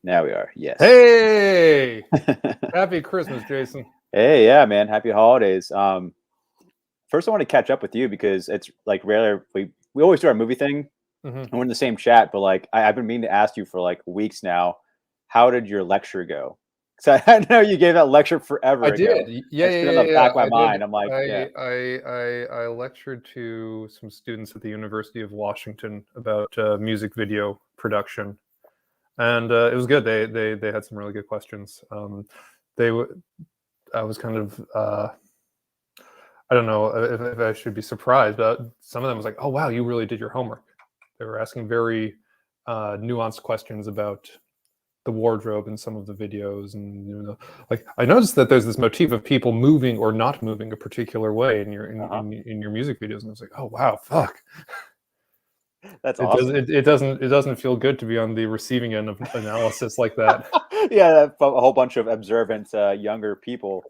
Now we are. Yes. Hey! Happy Christmas, Jason. Hey, yeah, man. Happy holidays. First I want to catch up with you because it's like rare. We always do our movie thing and we're in the same chat, but like I've been meaning to ask you for like weeks now. How did your lecture go? Because I know you gave that lecture forever I ago. did. Yeah, It's been in yeah, the yeah, back of yeah. my I did. mind. I'm like, yeah. I lectured to some students at the University of Washington about music video production, and it was good. They had some really good questions. They were. I was kind of. I don't know if I should be surprised, but some of them was like, "Oh wow, you really did your homework." They were asking very nuanced questions about the wardrobe in some of the videos, and like I noticed that there's this motif of people moving or not moving a particular way in your in your music videos, and I was like, oh wow, fuck. That's awesome. It doesn't feel good to be on the receiving end of analysis like that. Yeah, a whole bunch of observant younger people.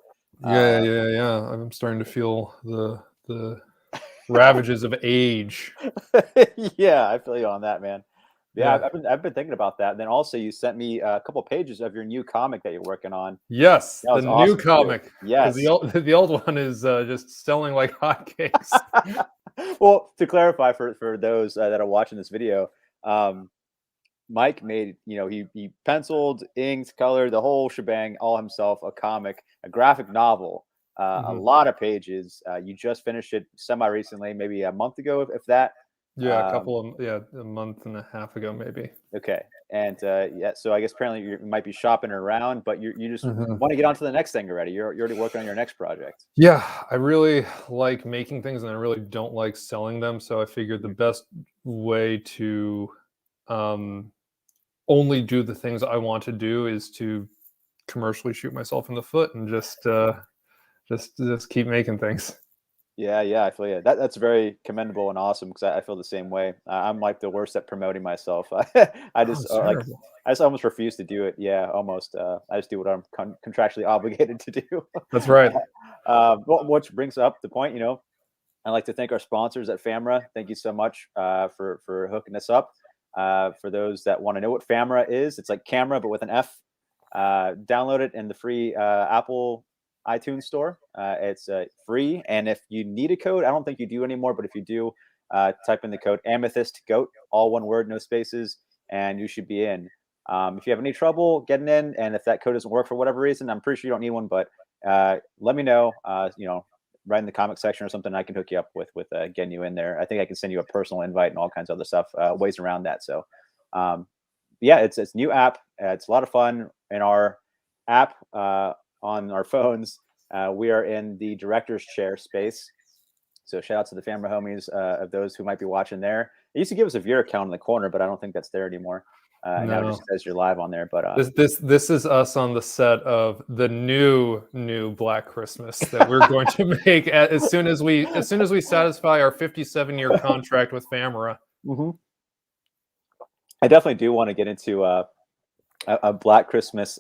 Yeah. I'm starting to feel the ravages of age. Yeah, I feel you on that, man. Yeah, Yeah. I've been thinking about that. And then also, you sent me a couple pages of your new comic that you're working on. Yes, That the was new awesome too. comic, because Yes. the old one is just selling like hotcakes. Well, to clarify for those that are watching this video, um, Mike made, he penciled, inked, colored the whole shebang all himself, a comic, a graphic novel, a Mhm. lot of pages. You just finished it semi recently, maybe a month ago, if that. Yeah, Um, a month and a half ago, maybe. okay. And yeah, so I guess apparently you might be shopping around, but you just Mhm. want to get on to the next thing already. You're already working on your next project. Yeah, I really like making things, and I really don't like selling them. So I figured the Mhm. best way to um, only do the things I want to do is to commercially shoot myself in the foot and just keep making things. Yeah, I feel you. That's very commendable and awesome because I feel the same way. I'm like the worst at promoting myself. I Oh, just it's terrible. I just almost refuse to do it. Yeah, almost. I just do what I'm contractually obligated to do. That's right. Which brings up the point. I'd like to thank our sponsors at Famra. Thank you so much for hooking us up. For those that want to know what Famra is, it's like camera but with an F. Download it in the free Apple iTunes store. It's free, and if you need a code, I don't think you do anymore, but if you do, type in the code Amethyst Goat, all one word, no spaces, and you should be in. If you have any trouble getting in, and if that code doesn't work for whatever reason, I'm pretty sure you don't need one, but let me know. Write in the comment section or something. I can hook you up with getting you in there. I think I can send you a personal invite and all kinds of other stuff, ways around that. So, yeah, it's a new app. It's a lot of fun. In our app on our phones, we are in the director's chair space. So shout out to the Family Homies of those who might be watching there. It used to give us a viewer count in the corner, but I don't think that's there anymore. Now it just No. says you're live on there. But This is us on the set of the new Black Christmas that we're going to make as soon as we satisfy our 57-year contract with Famara. Mhm. I definitely do want to get into a Black Christmas,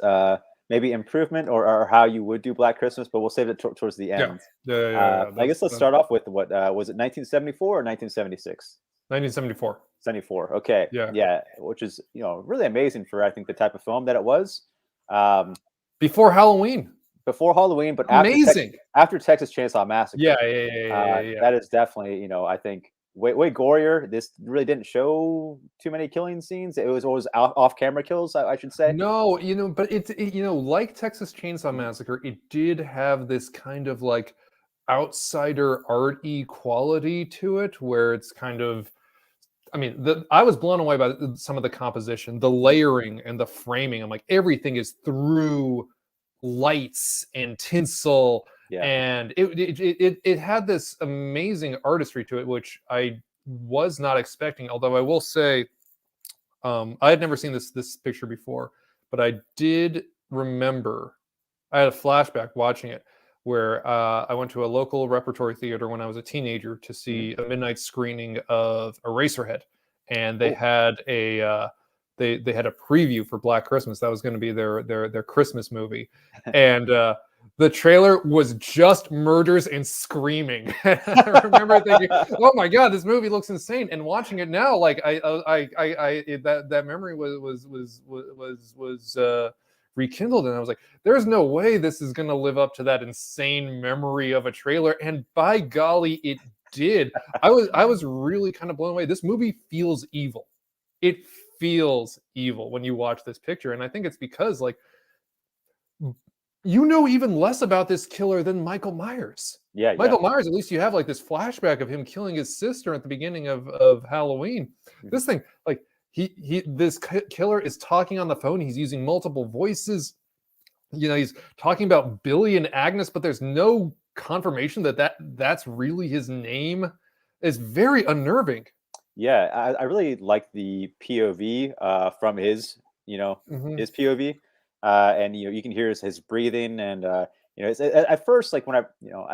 maybe improvement or how you would do Black Christmas, but we'll save it towards the Yeah. end. Yeah. I guess let's start off with what was it 1974 or 1976? 1974. 74. Okay. Yeah. Yeah, which is, really amazing for I think the type of film that it was. Um, Before Halloween. Before Halloween, but Amazing. after Texas Chainsaw Massacre. Yeah. That is definitely, I think way gorier. This really didn't show too many killing scenes. It was always off camera kills, I should say. No, but like Texas Chainsaw Massacre, it did have this kind of like outsider art-y quality to it, where it's kind of, I mean, I was blown away by some of the composition, the layering and the framing. I'm like, everything is through lights and tinsel, Yeah. and it had this amazing artistry to it, which I was not expecting. Although I will say, I had never seen this picture before, but I did remember. I had a flashback watching it where I went to a local repertory theater when I was a teenager to see a midnight screening of Eraserhead, and they had a they had a preview for Black Christmas. That was going to be their Christmas movie, and The trailer was just murders and screaming. I remember thinking, "Oh my god, this movie looks insane!" And watching it now, like that memory was rekindled, and I was like, "There's no way this is going to live up to that insane memory of a trailer." And by golly, it did. I was really kind of blown away. This movie feels evil. It feels evil when you watch this picture, and I think it's because like you know even less about this killer than Michael Myers. Yeah, Michael Myers, at least you have like this flashback of him killing his sister at the beginning of Halloween. This thing, like this killer is talking on the phone. He's using multiple voices. You know, he's talking about Billy and Agnes, but there's no confirmation that's really his name. It's very unnerving. Yeah, I really like the POV from his, his POV, and you can hear his breathing, and it's, at first, like when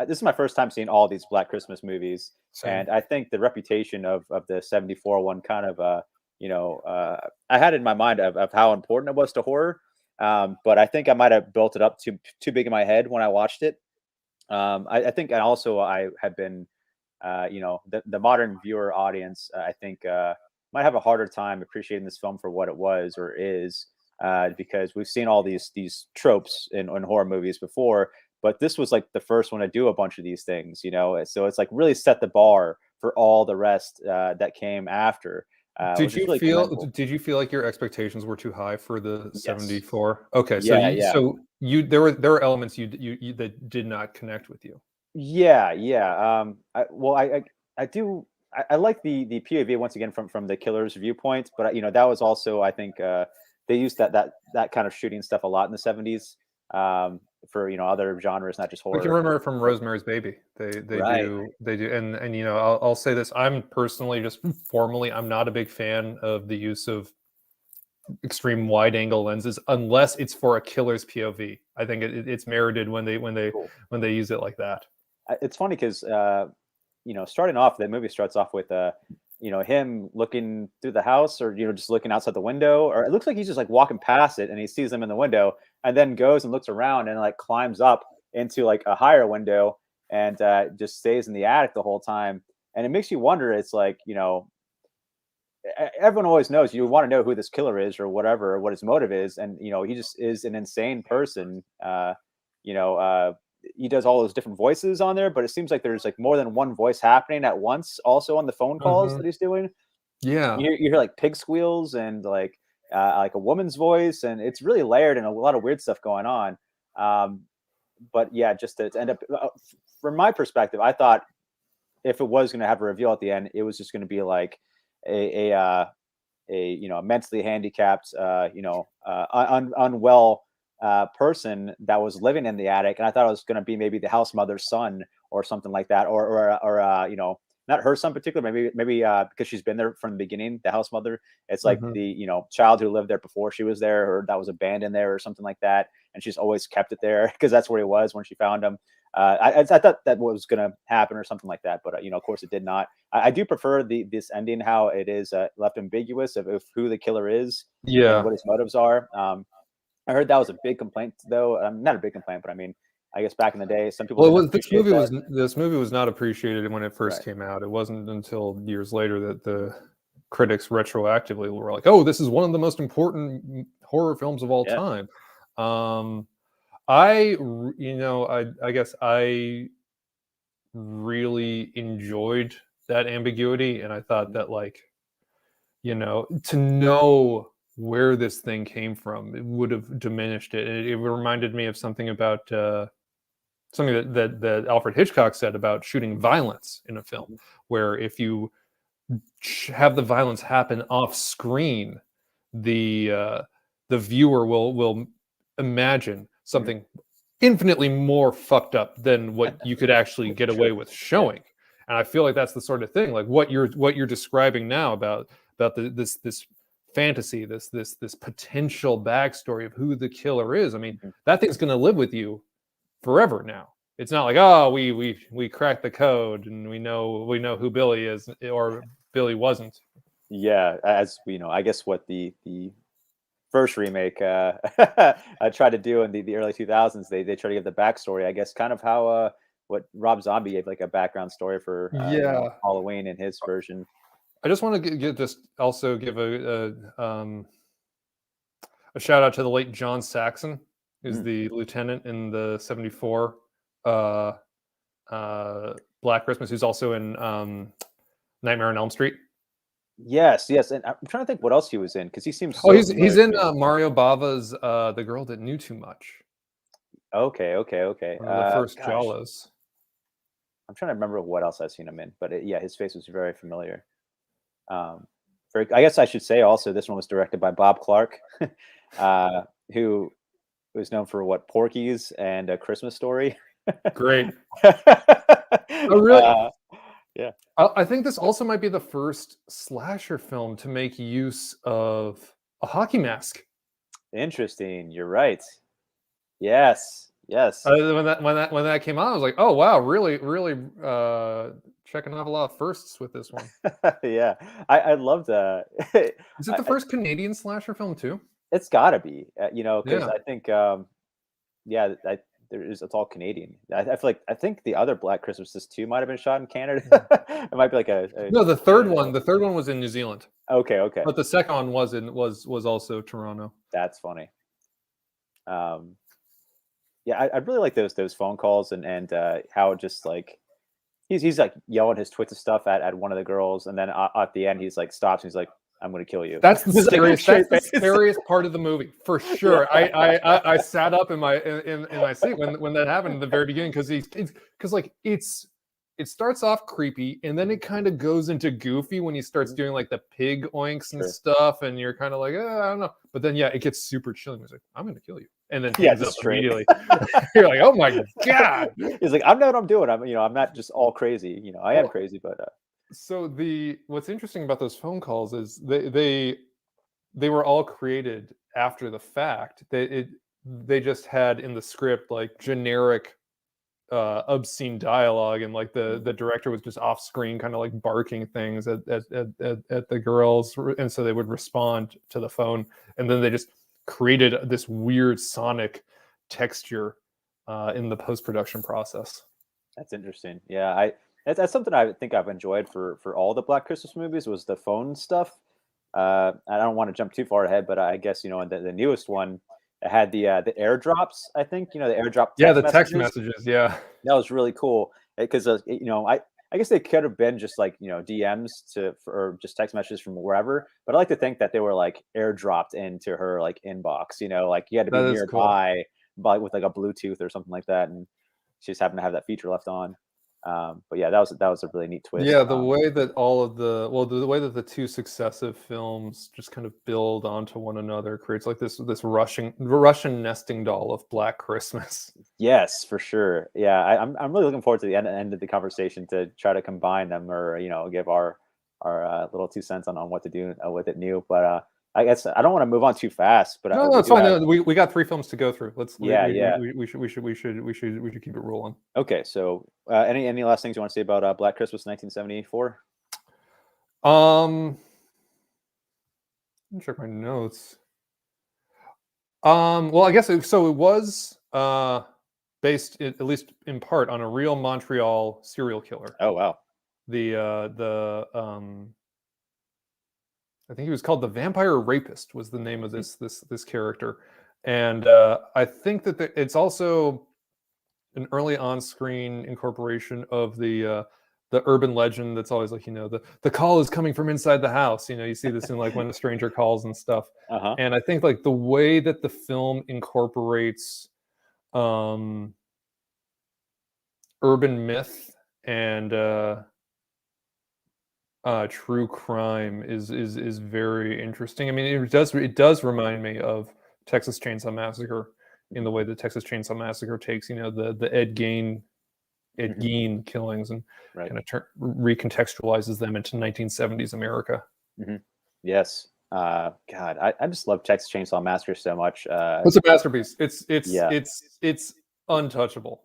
this is my first time seeing all these Black Christmas movies, Same. and I think the reputation of the '74 one kind of I had in my mind of how important it was to horror, but I think I might have built it up too big in my head when I watched it. I think, and also I had been the modern viewer audience, I think, might have a harder time appreciating this film for what it was or is, because we've seen all these tropes in horror movies before, but this was like the first one to do a bunch of these things, so it's like really set the bar for all the rest that came after. Did Which is you really feel commendable. did you feel like your expectations were too high for the Yes. 74? Okay, Yeah. there were elements you that did not connect with you. Yeah. I do. I like the POV once again from the killer's viewpoint, but that was also, I think, they used that kind of shooting stuff a lot in the '70s, for other genres, not just We can horror. remember it from Rosemary's Baby. They Right. do, and I'll say this. I'm personally just formally, I'm not a big fan of the use of extreme wide angle lenses unless it's for a killer's POV. I think it's merited when Cool. they use it like that. It's funny because starting off, the movie starts off with him looking through the house, or just looking outside the window, or it looks like he's just like walking past it and he sees them in the window, and then goes and looks around and like climbs up into like a higher window, and just stays in the attic the whole time. And it makes you wonder. It's like, everyone always knows, you want to know who this killer is or whatever, or what his motive is, and he just is an insane person. You know, he does all those different voices on there, but it seems like there's like more than one voice happening at once. Also on the phone calls that he's doing, Yeah. you hear like pig squeals and like a woman's voice, and it's really layered and a lot of weird stuff going on. But yeah, just to end up, from my perspective, I thought if it was going to have a reveal at the end, it was just going to be like a mentally handicapped, unwell person that was living in the attic, and I thought it was going to be maybe the house mother's son or something like that, or not her son particularly, maybe because she's been there from the beginning, the house mother. It's like Mhm. the child who lived there before she was there, or that was abandoned there, or something like that, and she's always kept it there because that's where he was when she found him. I thought that was going to happen or something like that, but of course it did not. I do prefer this ending, how it is left ambiguous of who the killer is and Yeah. what his motives are. I heard that was a big complaint, though. Not a big complaint, but I mean, I guess back in the day, some people Well, it didn't was appreciate that. this movie was not appreciated when it first Right. came out. It wasn't until years later that the critics retroactively were like, "Oh, this is one of the most important horror films of all Yeah. time." Um, I guess I really enjoyed that ambiguity, and I thought Mhm. that to know where this thing came from, it would have diminished it. It reminded me of something about something that Alfred Hitchcock said about shooting violence in a film, Mhm. where if you have the violence happen off screen, the uh, the viewer will imagine Mhm. something infinitely more fucked up than what you could actually get True. away with Yeah. showing. And I feel like that's the sort of thing, like what you're describing now about this fantasy, this potential backstory of who the killer is. I mean, Mhm. that thing's going to live with you forever now. It's not like, oh, we cracked the code and we know who Billy is or Billy wasn't. Yeah, as we know, I guess what the first remake I tried to do in the early 2000s. They try to give the backstory, I guess, kind of how what Rob Zombie gave like a background story for Yeah, Halloween in his version. I just want to get just also give a shout out to the late John Saxon, who's Mm. the lieutenant in the '74 uh, Black Christmas, who's also in Nightmare on Elm Street. Yes, yes, and I'm trying to think what else he was in because he seems Oh, so he's familiar to in me. Mario Bava's The Girl That Knew Too Much, Okay, okay, okay. one of the first Gosh, Jawas. I'm trying to remember what else I've seen him in, but yeah, his face was very familiar. Um, I guess I should say also this one was directed by Bob Clark, uh, who was known for what Porky's and A Christmas Story. Great. I really, uh, yeah, I think this also might be the first slasher film to make use of a hockey mask. interesting. You're right. Yes, yes, When that came out, I was like, oh wow, really checking off a lot of firsts with this one. yeah. I loved. Is it the first Canadian slasher film too? It's got to be, because Yeah. I think, yeah, it's all Canadian. I think the other Black Christmases too might have been shot in Canada. It might be like a No, the third Canada. one. The third one was in New Zealand, Okay, okay, but the second one was also Toronto. that's funny. Um, yeah, I really like those phone calls and how just like he's like yelling his Twitter stuff at one of the girls, and then at the end he's like stops and he's like, "I'm going to kill you." That's the He's like, scariest. That's straight the face. scariest part of the movie for sure. Yeah. I sat up in my seat when that happened in the very beginning because it starts off creepy and then it kind of goes into goofy when he starts doing like the pig oinks and Sure. stuff and you're kind of like I don't know, but then yeah it gets super chilling. He's like I'm gonna kill you and then Yeah, hangs just up straight. immediately. You're like oh my god. He's like, "I know what I'm doing. I'm not just all crazy. I am Well, crazy, but so what's interesting about those phone calls is they were all created after the fact. They just had in the script like generic obscene dialogue and like the director was just off screen kind of like barking things at the girls and so they would respond to the phone and then they just created this weird sonic texture in the post-production process. that's interesting. Yeah, that's something I think I've enjoyed for all the Black Christmas movies was the phone stuff. I don't want to jump too far ahead, but I guess in the newest one, it had the airdrops. I think the airdrop Yeah, text the text messages. messages. Yeah. That was really cool because I guess they could have been just like DMs or just text messages from wherever. But I like to think that they were like airdropped into her like inbox. Like you had to be That is cool. nearby, but with like a Bluetooth or something like that, and she just happened to have that feature left on. But yeah, that was a really neat twist. Yeah, the way that the way that the two successive films just kind of build onto one another creates like this Russian nesting doll of Black Christmas. Yes, for sure. Yeah, I'm really looking forward to the end of the conversation to try to combine them or give our little 2 cents on what to do with it new. But I guess I don't want to move on too fast. But No, we it's do fine. have No, we got 3 films to go through. yeah, yeah. We should keep it rolling. Okay, so any last things you want to say about Black Christmas 1974? Let me check my notes. Well, I guess it was based at least in part on a real Montreal serial killer. Oh wow. I think he was called the Vampire Rapist was the name of this character, and I think that it's also an early on-screen incorporation of the urban legend that's always like the call is coming from inside the house. You see this in like when a stranger calls and stuff. Uh-huh. And I think like the way that the film incorporates urban myth and true crime is very interesting. I mean, it does remind me of Texas Chainsaw Massacre in the way that Texas Chainsaw Massacre takes the Ed Gein killings and Right. kind of recontextualizes them into 1970s America. Mm-hmm. Yes. God, I just love Texas Chainsaw Massacre so much. It's a masterpiece. Yeah. It's untouchable.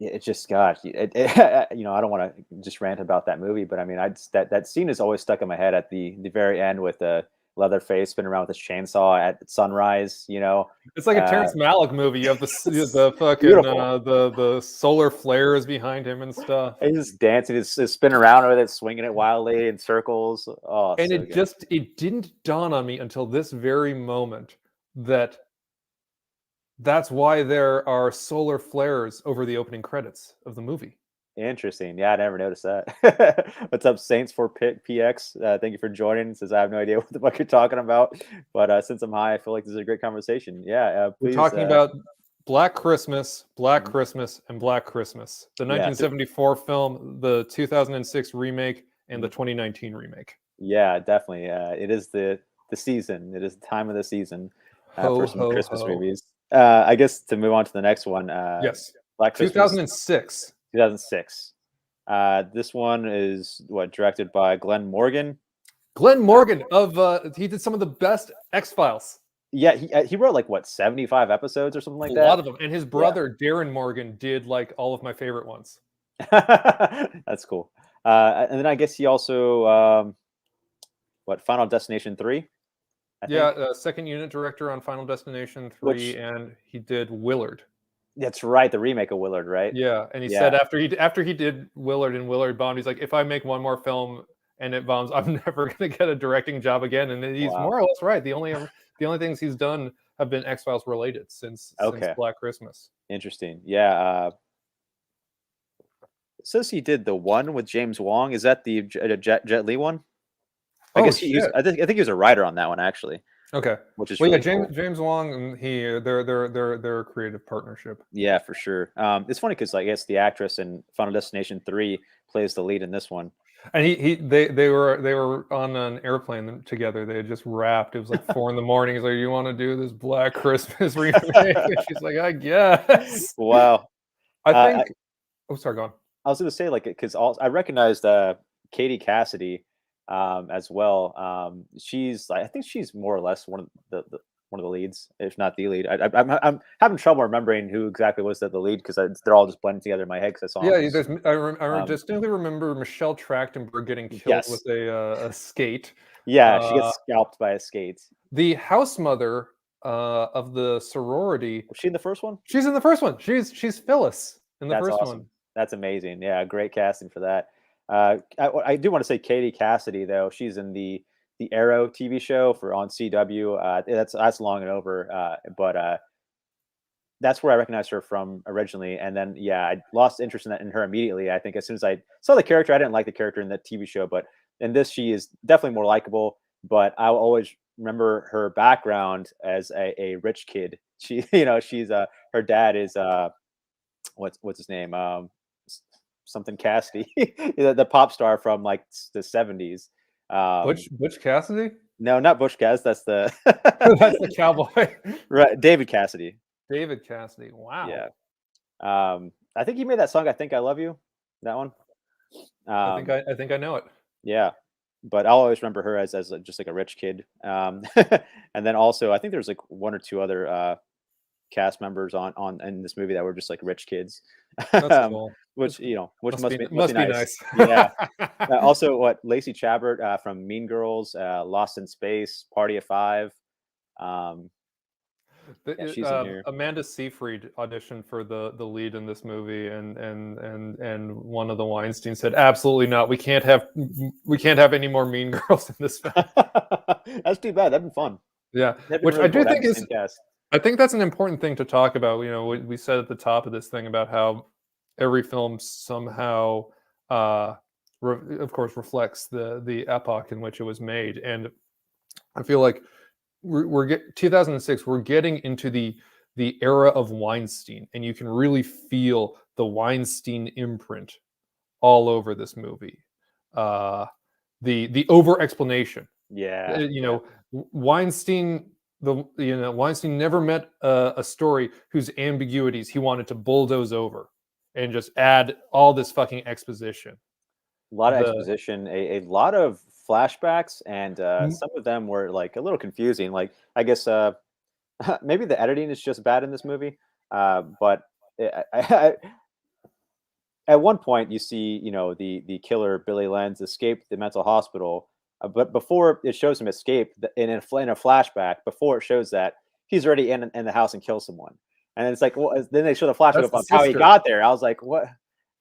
Yeah, it's just gosh, I don't want to just rant about that movie, but I mean, that scene is always stuck in my head at the very end with Leatherface spinning around with his chainsaw at sunrise. It's like a Terrence Malick movie. You have the fucking beautiful. the solar flares behind him and stuff. He's just dancing, he's spinning around with it, swinging it wildly in circles. Oh, And so good. it didn't dawn on me until this very moment that that's why there are solar flares over the opening credits of the movie. Interesting. Yeah, I never noticed that. What's up, Saints for PX? Thank you for joining. Says I have no idea what the fuck you're talking about, but since I'm high, I feel like this is a great conversation. Yeah, We're please. talking about Black Christmas, Black Mhm. Christmas, and Black Christmas. The Yeah, 1974 film, the 2006 remake, and the mhm. 2019 remake. Yeah, definitely. It is the season. It is the time of the season for Ho, some ho, Christmas ho. movies. I guess to move on to the next one, Yes. Black Christmas, 2006. 2006. This one is directed by Glenn Morgan. Glenn Morgan he did some of the best X-Files. Yeah, he wrote like 75 episodes or something like A that. lot of them. And his Yeah. brother, Darren Morgan, did like all of my favorite ones. That's cool. And then I guess he also Final Destination 3, I think. Yeah, second unit director on Final Destination 3, Which and he did Willard. that's right, the remake of Willard, right? Yeah, and he Yeah. said after he did Willard and Willard bombed, he's like, if I make one more film and it bombs, I'm never gonna get a directing job again. And he's Wow. more or less right. The only things he's done have been X-Files related since Black Christmas. Interesting. Yeah. It says he did the one with James Wong. Is that the Jet Li one? I guess I think he was a writer on that one actually. Okay. Which is well, really yeah, cool. James Wong and they're a creative partnership. Yeah, for sure. It's funny because I guess the actress in Final Destination 3 plays the lead in this one. And they were on an airplane together. They had just wrapped. It was like 4 a.m. He's like, "You want to do this Black Christmas remake?" And she's like, "I guess." Wow. I think. Oh, sorry, go on. I was going to say because I recognized Katie Cassidy as well. I think she's more or less one of the leads, if not the lead. I'm having trouble remembering who exactly was the lead because they're all just blending together in my head because I saw. Yeah, I distinctly remember Michelle Trachtenberg getting killed with a skate. Yeah, she gets scalped by a skate. The house mother of the sorority. Was she in the first one? She's in the first one. She's Phyllis in the first one. That's amazing. Yeah, great casting for that. I do want to say Katie Cassidy though. She's in the Arrow TV show on CW. That's long and over. But that's where I recognized her from originally. And then I lost interest in her immediately. I think as soon as I saw the character, I didn't like the character in the TV show, but in this she is definitely more likable. But I will always remember her background as a rich kid. She's her dad is what's his name? Something Cassidy, the pop star from like the 70s. Butch Cassidy? No, not Butch Cassidy. That's the that's the cowboy. Right, David Cassidy. David Cassidy. Wow. Yeah. I think he made that song. I think I love you. That one. I think I know it. Yeah, but I'll always remember her as just like a rich kid. And then also I think there's like one or two other cast members on in this movie that were just like rich kids. That's cool. Which must be nice. Yeah. Also, Lacey Chabert from Mean Girls, Lost in Space, Party of Five. She's in here. Amanda Seyfried auditioned for the lead in this movie, and one of the Weinstein said, "Absolutely not. We can't have any more Mean Girls in this film." That's too bad. That'd be fun. Yeah, which I do think is. I think that's an important thing to talk about. We said at the top of this thing about how every film somehow, of course, reflects the epoch in which it was made, and I feel like we're 2006. We're getting into the era of Weinstein, and you can really feel the Weinstein imprint all over this movie. The over explanation. Yeah. Weinstein. Weinstein never met a story whose ambiguities he wanted to bulldoze over and just add all this fucking exposition. A lot of exposition, a lot of flashbacks, and some of them were like a little confusing. Like I guess maybe the editing is just bad in this movie, but at one point you see the killer Billy Lenz escape the mental hospital, But before it shows him escape in a flashback, before it shows that he's already in the house and kills someone. And it's like, well, then they show the flashback That's of the how he sister. got there. I was like, what?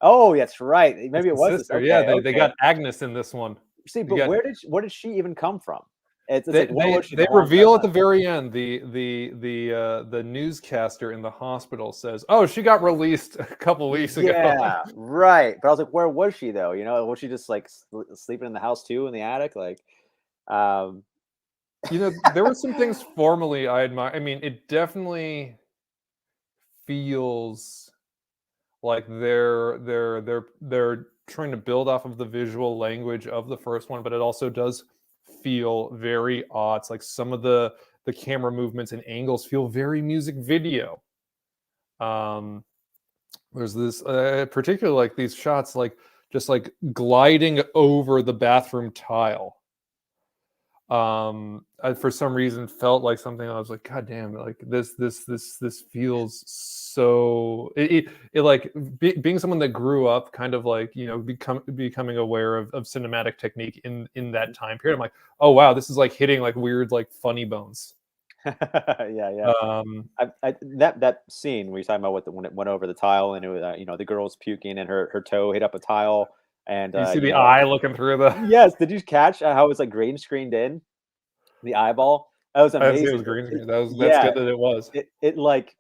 Oh, that's right. That's Maybe it the was this. sister. Yeah, Okay, they okay. got Agnes in this one. See, You but got where did she even come from? It's they like, what was she they the whole entire reveal at the time? very end the newscaster in the hospital says, "Oh, she got released a couple weeks ago." Yeah, right. But I was like, where was she though? You know, was she just like sleeping in the house too, in the attic? Like, um, You know, there were some things formally I admire. I mean, it definitely feels like they're trying to build off of the visual language of the first one, but it also does feel very odd. It's like some of the camera movements and angles feel very music video. Um, there's this particularly like these shots, like just like gliding over the bathroom tile. I, for some reason, felt like something. I was like, God damn, like this feels so. It like being someone that grew up kind of like, you know, becoming aware of cinematic technique in that time period. I'm like, oh wow, this is like hitting like weird like funny bones. yeah, yeah. Um, That scene where you're talking about when it went over the tile and it was, you know, the girl's puking and her toe hit up a tile and you see you the know, eye looking through the. yes. Did you catch how it was like green screened in the eyeball? That was I didn't see it was amazing. green screen. That's Yeah, good that it was. it like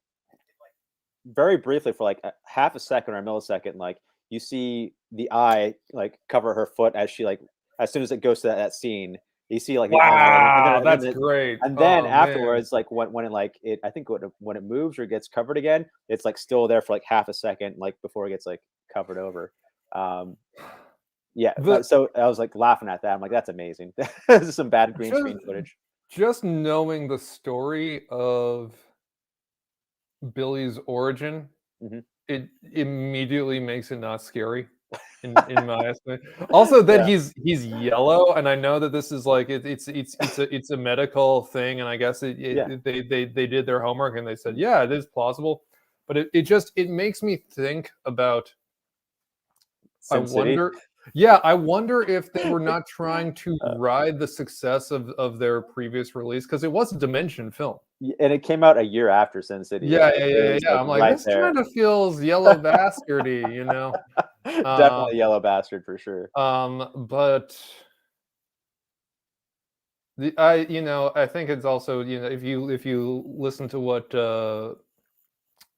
very briefly for like a half a second or a millisecond, like you see the eye like cover her foot as she like as soon as it goes to that scene, you see like the eye Wow, that's great. and then Oh man. afterwards, like when it like it I think when it moves or gets covered again, it's like still there for like half a second, like before it gets like covered over. Um yeah, The so I was like laughing at that. I'm like, that's amazing. This is some bad green just screen footage. just knowing the story of Billy's origin, Hmm. it immediately makes it not scary in my estimate. Also, that Yeah, he's yellow, and I know that this is like it's a medical thing, and I guess yeah. they did their homework and they said, yeah, it is plausible, but it makes me think about. I Sin City. wonder. Yeah, I wonder if they were not trying to ride the success of their previous release, because it was a Dimension film. And it came out a year after Sin City, Yeah, right? yeah, It yeah, yeah, was yeah. like I'm like, right this there. kind of feels yellow bastardy, you know. Definitely Um, Yellow Bastard for sure. but I think it's also, if you listen to what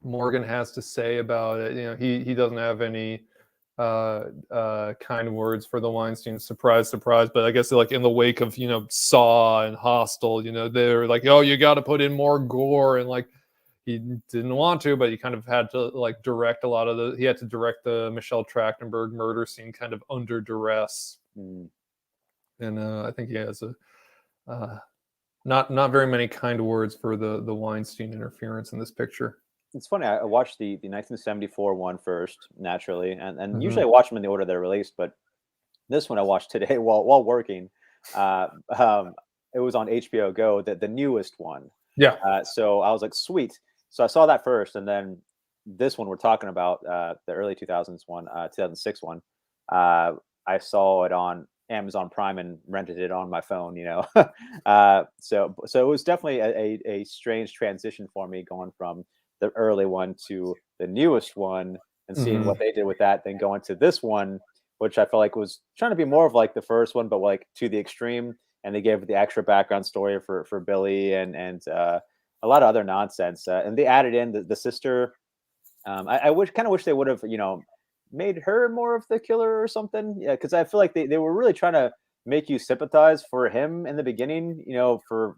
Morgan has to say about it, he doesn't have any kind words for the Weinstein. Surprise, surprise. But I guess like in the wake of Saw and Hostel, they're like, oh, you got to put in more gore, and like he didn't want to, but he kind of had to like direct a lot of he had to direct the Michelle Trachtenberg murder scene kind of under duress. Mm. And I think he has a uh, not very many kind words for the Weinstein interference in this picture. It's funny. I watched the 1974 one first, naturally, and Mm-hmm. usually I watch them in the order they're released. But this one I watched today while working. Uh, um, it was on HBO Go, the newest one. Yeah. So I was like, sweet. So I saw that first, and then this one we're talking about, the early 2000s one, 2006 one. I saw it on Amazon Prime and rented it on my phone. So it was definitely a strange transition for me going from the early one to the newest one and seeing Mm-hmm. what they did with that, then going to this one, which I felt like was trying to be more of like the first one, but like to the extreme. And they gave the extra background story for Billy and a lot of other nonsense. And they added in the sister. I wish they would have made her more of the killer or something. Yeah, because I feel like they were really trying to make you sympathize for him in the beginning. For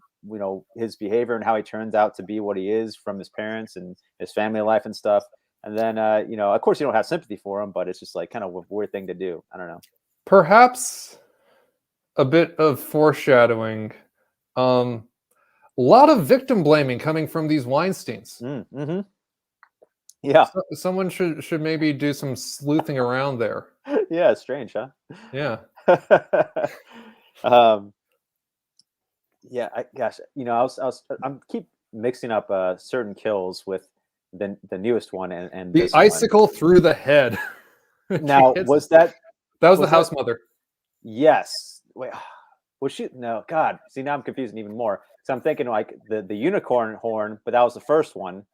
his behavior and how he turns out to be what he is from his parents and his family life and stuff. And then of course you don't have sympathy for him, but it's just like kind of a weird thing to do. I don't know. Perhaps a bit of foreshadowing. A lot of victim blaming coming from these Weinsteins. Mm-hmm. Yeah. Someone should maybe do some sleuthing around there. Yeah, it's strange, huh? Yeah. um, yeah, I'm keep mixing up certain kills with the newest one and The this one. icicle through the head. Now, That was the was that house mother. yes. Wait, Was she? No, God. See, now I'm confusing even more. So I'm thinking like the unicorn horn, but that was the first one,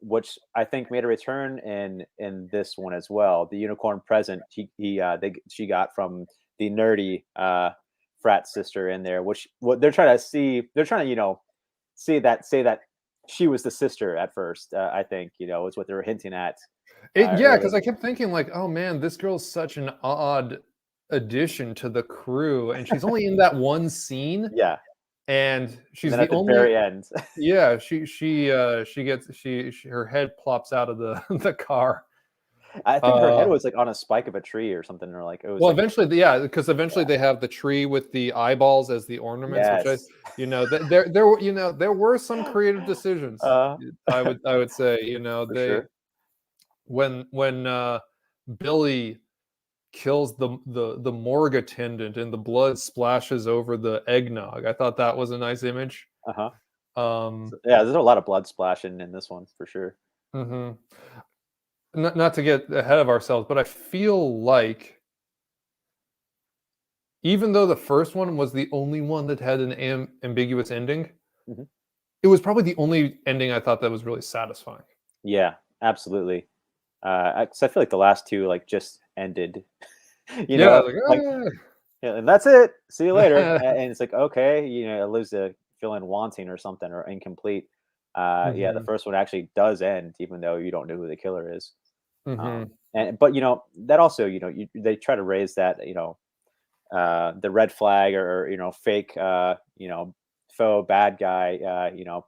which I think made a return in this one as well. The unicorn present she got from the nerdy frat sister in there, which what they're trying to see. They're trying to say that she was the sister at first. I think is what they were hinting at. Yeah, Earlier. because I kept thinking like, oh man, this girl's such an odd addition to the crew, and she's only in that one scene, Yeah, and and she's then the at the only. very end, Yeah, she gets her head plops out of the the car. I think her head Uh, was like on a spike of a tree or something, or like it was well, like eventually, yeah, because eventually they have the tree with the eyeballs as the ornaments, which yes, there were some creative decisions. uh, I would say, for they sure. when Billy kills the morgue attendant and the blood splashes over the eggnog. I thought that was a nice image. Uh huh. Um, So, yeah, there's a lot of blood splashing in this one for sure. mhm. Not to get ahead of ourselves, but I feel like even though the first one was the only one that had an ambiguous ending, Mhm. it was probably the only ending I thought that was really satisfying. Yeah, absolutely. 'Cause I feel like the last two like just ended. Yeah, like, Like yeah, and that's it. See you later. "Ah." And it's like okay, it leaves a feeling wanting or something or incomplete. Yeah, the Mhm, first one actually does end, even though you don't know who the killer is. mhm. And but that also they try to raise that the red flag or fake faux bad guy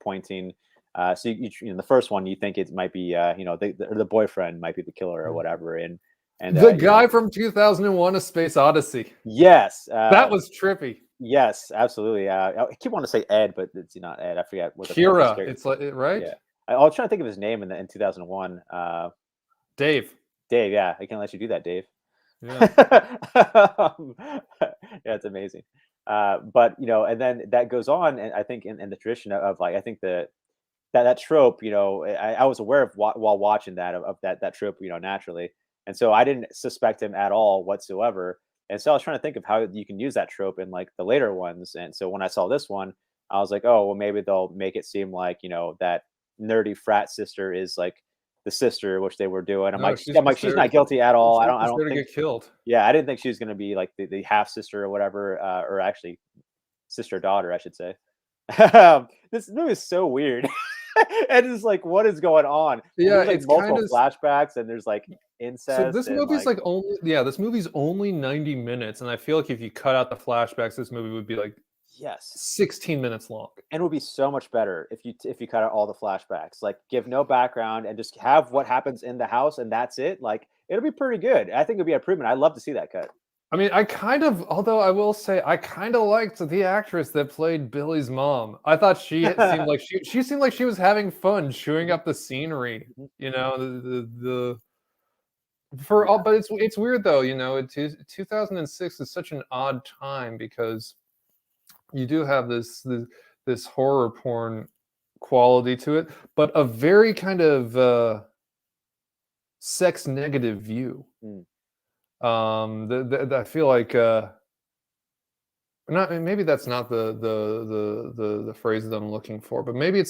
pointing so the first one you think it might be the boyfriend might be the killer or whatever and The guy from 2001: A Space Odyssey. yes That was trippy. yes absolutely I keep wanting to say Ed but it's not Ed I forget what his Kira, character it's like right? yeah I was trying to think of his name in 2001 Dave. Dave yeah I can't let you do that Dave. Yeah. Yeah, it's amazing. But and then that goes on, and I think in the tradition of like I think that trope, I was aware of while watching that of that trope, naturally, and so I didn't suspect him at all whatsoever. And so I was trying to think of how you can use that trope in like the later ones. And so when I saw this one, I was like, oh well, maybe they'll make it seem like that nerdy frat sister is like the sister, which they were doing. No, I'm like, she's not guilty at all. I she's don't there to think get killed. yeah, I didn't think she was gonna be like the half sister or whatever, or actually sister daughter, I should say. This movie is so weird, and it's like, what is going on? And Yeah, there's like it's kind multiple of flashbacks, and there's like so incest this and movie's like like only yeah, this movie's only 90 minutes, and I feel like if you cut out the flashbacks, this movie would be like yes, 16 minutes long. and it would be so much better if you cut out all the flashbacks, like give no background and just have what happens in the house, and that's it. Like it'll be pretty good. I think it'd be an improvement. I'd love to see that cut. I mean, I kind of, although I will say, I kind of liked the actress that played Billy's mom. I thought seemed like she seemed like she was having fun chewing Mhm, up the scenery. mhm. For all, Yeah, but it's weird though. 2006 is such an odd time because you do have this horror porn quality to it, but a very kind of sex negative view. mm, I feel like not maybe that's not the phrase that I'm looking for, but maybe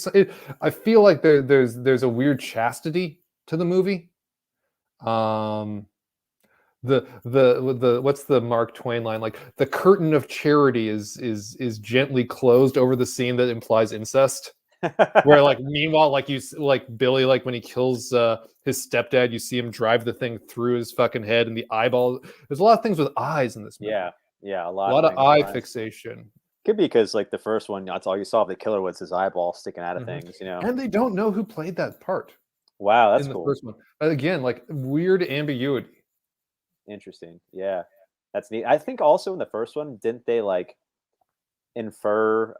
I feel like there's a weird chastity to the movie. Um, the what's the Mark Twain line, like the curtain of charity is gently closed over the scene that implies incest. Where like meanwhile, like like Billy, like when he kills his stepdad, you see him drive the thing through his fucking head and the eyeball. There's a lot of things with eyes in this movie. yeah, yeah. A A lot lot of of things with eye eyes. fixation. Could be because like the first one, that's all you saw of the killer was his eyeball sticking out of Mhm. things. And they don't know who played that part Wow, that's in the cool. first one. Again, like weird ambiguity. Interesting. Yeah, that's neat. I think also in the first one, didn't they like infer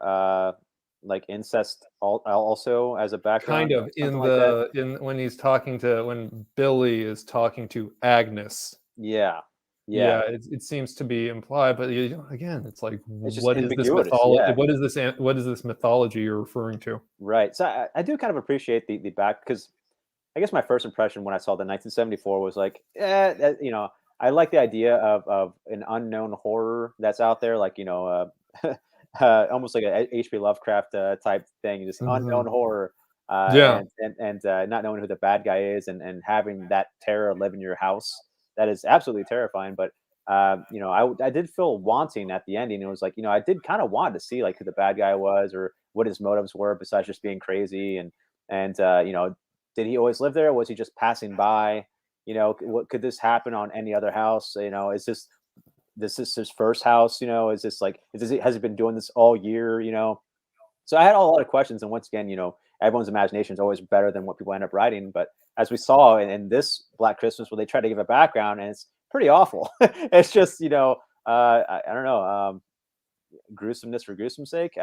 like incest also as a background Kind or of something in like that? when Billy is talking to Agnes. Yeah, Yeah, yeah. it seems to be implied, but again, it's like, It's just ambiguous. Yeah, what is this mythology you're referring to? right. So I do kind of appreciate the back because I guess my first impression when I saw the 1974 was like, I like the idea of an unknown horror that's out there, like almost like a H.P. Lovecraft type thing, just unknown Mhm. horror, Yeah. and not knowing who the bad guy is, and having that terror live in your house. That is absolutely terrifying. But I did feel wanting at the ending. It was like, I did kind of want to see like who the bad guy was or what his motives were besides just being crazy. And did he always live there? Was he just passing by? What could this happen on any other house? Is this is his first house? Is this like has he been doing this all year? So I had a lot of questions, and once again, everyone's imagination is always better than what people end up writing. But as we saw in this Black Christmas, where they try to give a background, and it's pretty awful. It's just I don't know, gruesomeness for gruesome's sake.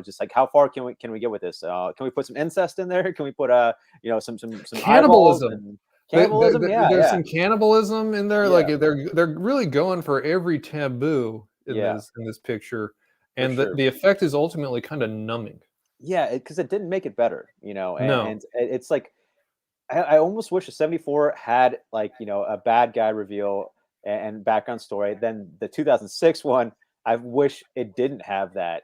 Just like how far can we get with this? Can we put some incest in there? Can we put some eyeballs Cannibalism. and cannibalism? Yeah, There's yeah, some cannibalism in there. Like yeah, they're really going for every taboo yeah, in this picture, for and sure. the effect is ultimately kind of numbing. Yeah, because it didn't make it better, No. and it's like I almost wish the 74 had like, a bad guy reveal and background story. Then the 2006 one, I wish it didn't have that,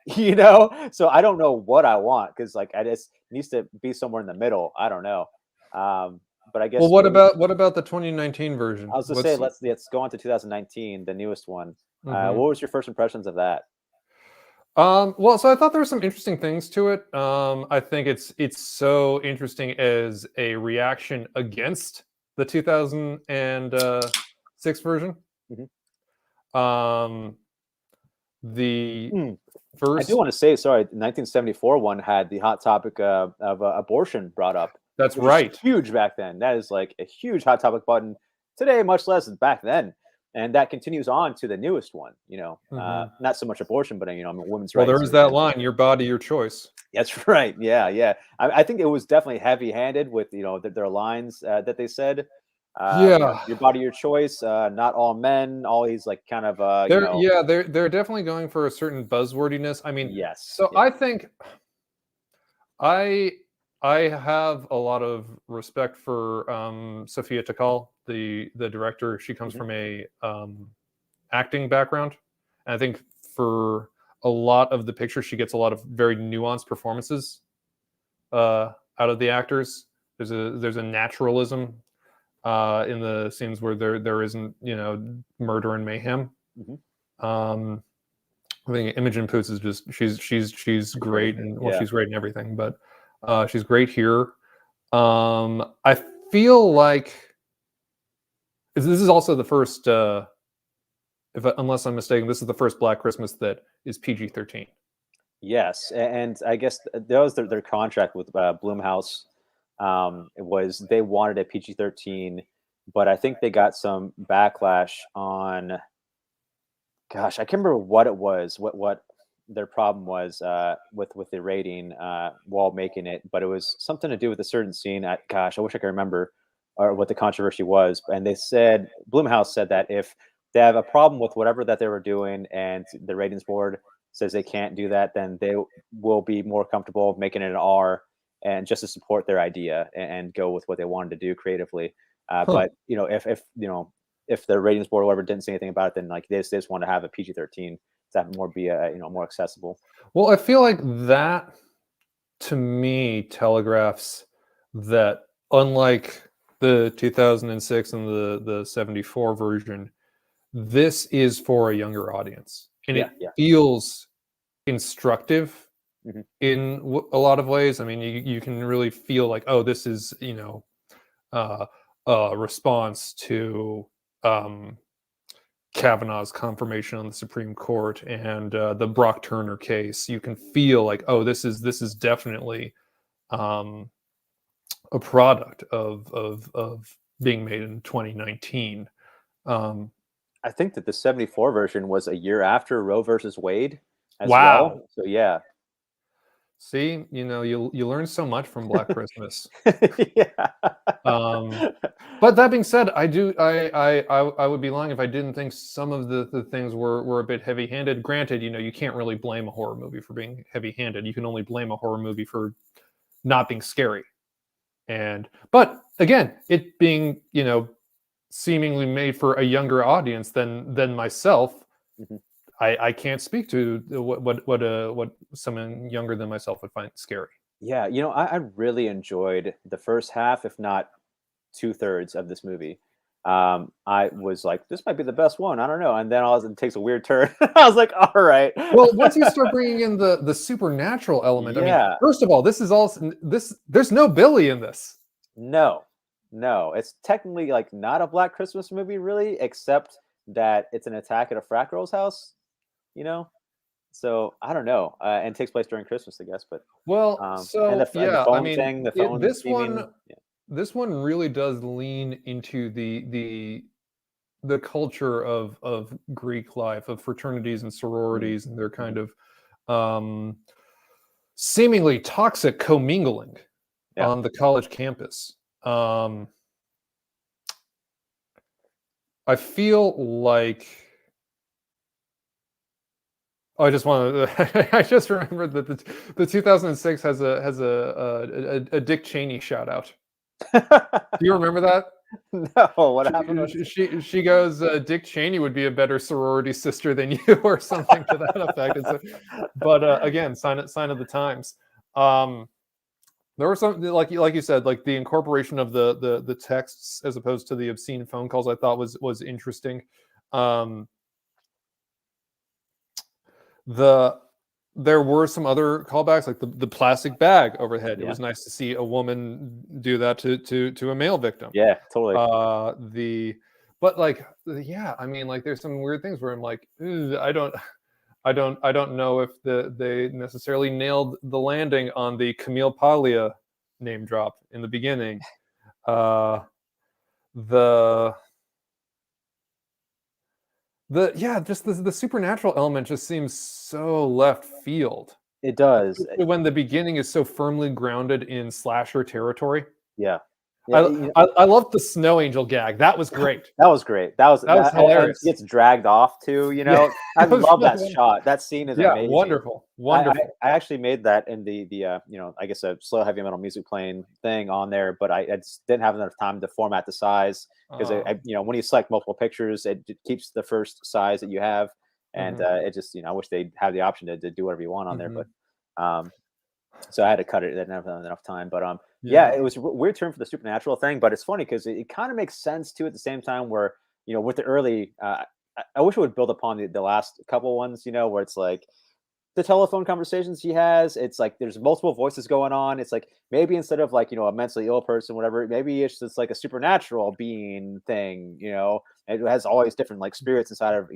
So I don't know what I want because like I just needs to be somewhere in the middle. I don't know. But I Well, guess maybe what about the 2019 version? I was to say What's let's go on to 2019, the newest one. Mhm. What was your first impressions of that? Well, so I thought there were some interesting things to it. I think it's so interesting as a reaction against the 2006 version. Mhm. Um, the Hmm. I do first, want to say, sorry, 1974 one had the hot topic of abortion brought up, that's which is right. huge back then. That is like a huge hot topic button today, much less back then. And that continues on to the newest one, Hmm. not so much abortion, but, women's Well, there rights is that and line: "Your body, your choice." that's right. Yeah. Yeah. I think it was definitely heavy handed with, their lines that they said, Yeah, your body, your choice, not all men, all these like kind of, they're definitely going for a certain buzzwordiness. I mean, yes. so Yeah. I think I I have a lot of respect for Sophia Takal, the director. She comes Hmm. from a acting background, and I think for a lot of the picture, she gets a lot of very nuanced performances out of the actors. There's a naturalism in the scenes where there isn't murder and mayhem. Hmm. Um, I think Imogen Poots is just she's It's great. great, and well, Yeah. she's great in everything, but she's great here. I feel like this is also the first, unless I'm mistaken, this is the first Black Christmas that is PG-13. Yes, and I guess that was their contract with Bloomhouse. It was they wanted a PG-13, but I think they got some backlash on. Gosh, I can't remember what it was. What their problem was with the rating while making it, but it was something to do with a certain scene. Gosh, I wish I could remember or what the controversy was. And they said Bloomhouse said that if they have a problem with whatever that they were doing, and the ratings board says they can't do that, then they will be more comfortable making it an R, and just to support their idea and go with what they wanted to do creatively. Huh. But if the ratings board or whatever didn't say anything about it, then like they just want to have a PG-13 to have more be more accessible. Well, I feel like that to me telegraphs that unlike the 2006 and the 74 version, this is for a younger audience, and Yeah, it yeah. feels instructive Hmm. in a lot of ways. I mean, you can really feel like, oh, this is uh, a response to um, Kavanaugh's confirmation on the Supreme Court and the Brock Turner case. You can feel like, oh, this is definitely um, a product of being made in 2019. Um, I think that the 74 version was a year after Roe versus Wade as wow. well. So yeah. See, you learn so much from Black Christmas. Yeah. Um, but that being said, I would be lying if I didn't think some of the things were a bit heavy-handed. Granted, you can't really blame a horror movie for being heavy-handed. You can only blame a horror movie for not being scary. But again, it being seemingly made for a younger audience than myself, Mhm. I can't speak to what someone younger than myself would find scary. Yeah, I really enjoyed the first half, if not 2/3 of this movie. I was like, this might be the best one. I don't know. And then all of a sudden it takes a weird turn. I was like, all right. Well, once you start bringing in the supernatural element, I mean, Yeah. first of all, this is all this. There's no Billy in this. No, no. It's technically like not a Black Christmas movie, really, except that it's an attack at a frat girl's house, you know? So I don't know. And it takes place during Christmas, I guess. But Well, and so the yeah, I phone mean, thing, the phone this beaming. one, this one really does lean into the culture of Greek life, of fraternities and Mm, sororities, and their kind mhm. of seemingly toxic commingling Yeah. on the college campus. I feel like I just want to. I just remembered that the 2006 has a Dick Cheney shout out. Do you remember that? No, what happened was She goes, Dick Cheney would be a better sorority sister than you, or something to that effect. But again, sign of the times. There were some, like you said, like the incorporation of the texts as opposed to the obscene phone calls. I thought was interesting. Um, there were some other callbacks, like the plastic bag overhead. It yeah. was nice to see a woman do that to a male victim. Yeah, totally. But like, yeah, I mean, like there's some weird things where I'm like, I don't know if they necessarily nailed the landing on the Camille Paglia name drop in the beginning. The just the supernatural element just seems so left field, It does. especially when the beginning is so firmly grounded in slasher territory. Yeah. Yeah, I loved the snow angel gag. That was great. that was great. That was That was and she hilarious. gets dragged off too, Yeah, I it was love really that wonderful. shot. That scene is Yeah, amazing. wonderful, I wonderful. I actually made that in the I guess a slow heavy metal music playing thing on there, but I just didn't have enough time to format the size because when you select multiple pictures, it keeps the first size that you have, and Mhm, it just I wish they have the option to do whatever you want on there, but mhm. um, so I had to cut it. I didn't have enough time, but yeah, Yeah. it was a weird term for the supernatural thing, but it's funny because it kind of makes sense too at the same time. Where with the early, I wish it would build upon the last couple ones, where it's like the telephone conversations he has. It's like there's multiple voices going on. It's like maybe instead of like a mentally ill person, whatever, maybe it's just like a supernatural being thing. It has all these different like spirits inside of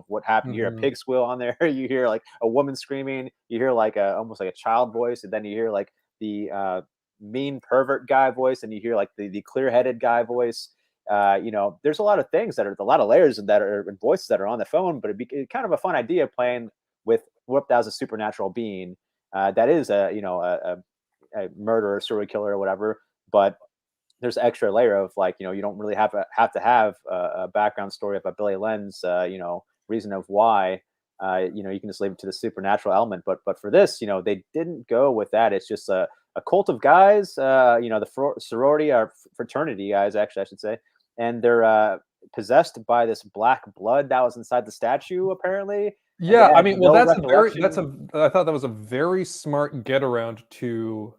what happened. You hear a Mhm. pig squeal on there. You hear like a woman screaming. You hear like almost like a child voice, and then you hear like the mean pervert guy voice, and you hear like the clear headed guy voice. There's a lot of things that are a lot of layers that are and voices that are on the phone, but it'd be kind of a fun idea playing with what that was a supernatural being that is a murderer, serial killer, or whatever. But there's an extra layer of like you don't really have to have a background story of a Billy Lenz reason of why. You can just leave it to the supernatural element. But for this, they didn't go with that. It's just a cult of guys. The sorority or fraternity guys, actually, I should say, and they're possessed by this black blood that was inside the statue, apparently, and they Yeah, I had mean, well, no recollection. I thought that was a very smart get around to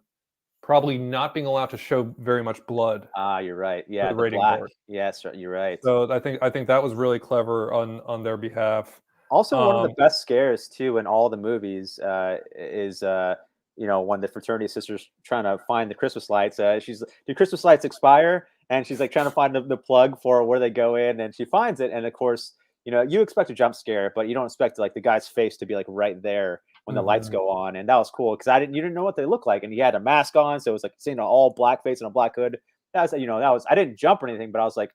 probably not being allowed to show very much blood Ah, you're right. for Yeah, the the rating black. board. Yes, you're right. So I think that was really clever on their behalf. Also, one of the Um, best scares too in all the movies is when the fraternity sister's trying to find the Christmas lights. She's the Christmas lights expire, and she's like trying to find the plug for where they go in, and she finds it. And of course, you expect a jump scare, but you don't expect like the guy's face to be like right there when the lights mhm. go on. And that was cool because you didn't know what they looked like, and he had a mask on, so it was like seeing an all black face and a black hood. That was I didn't jump or anything, but I was like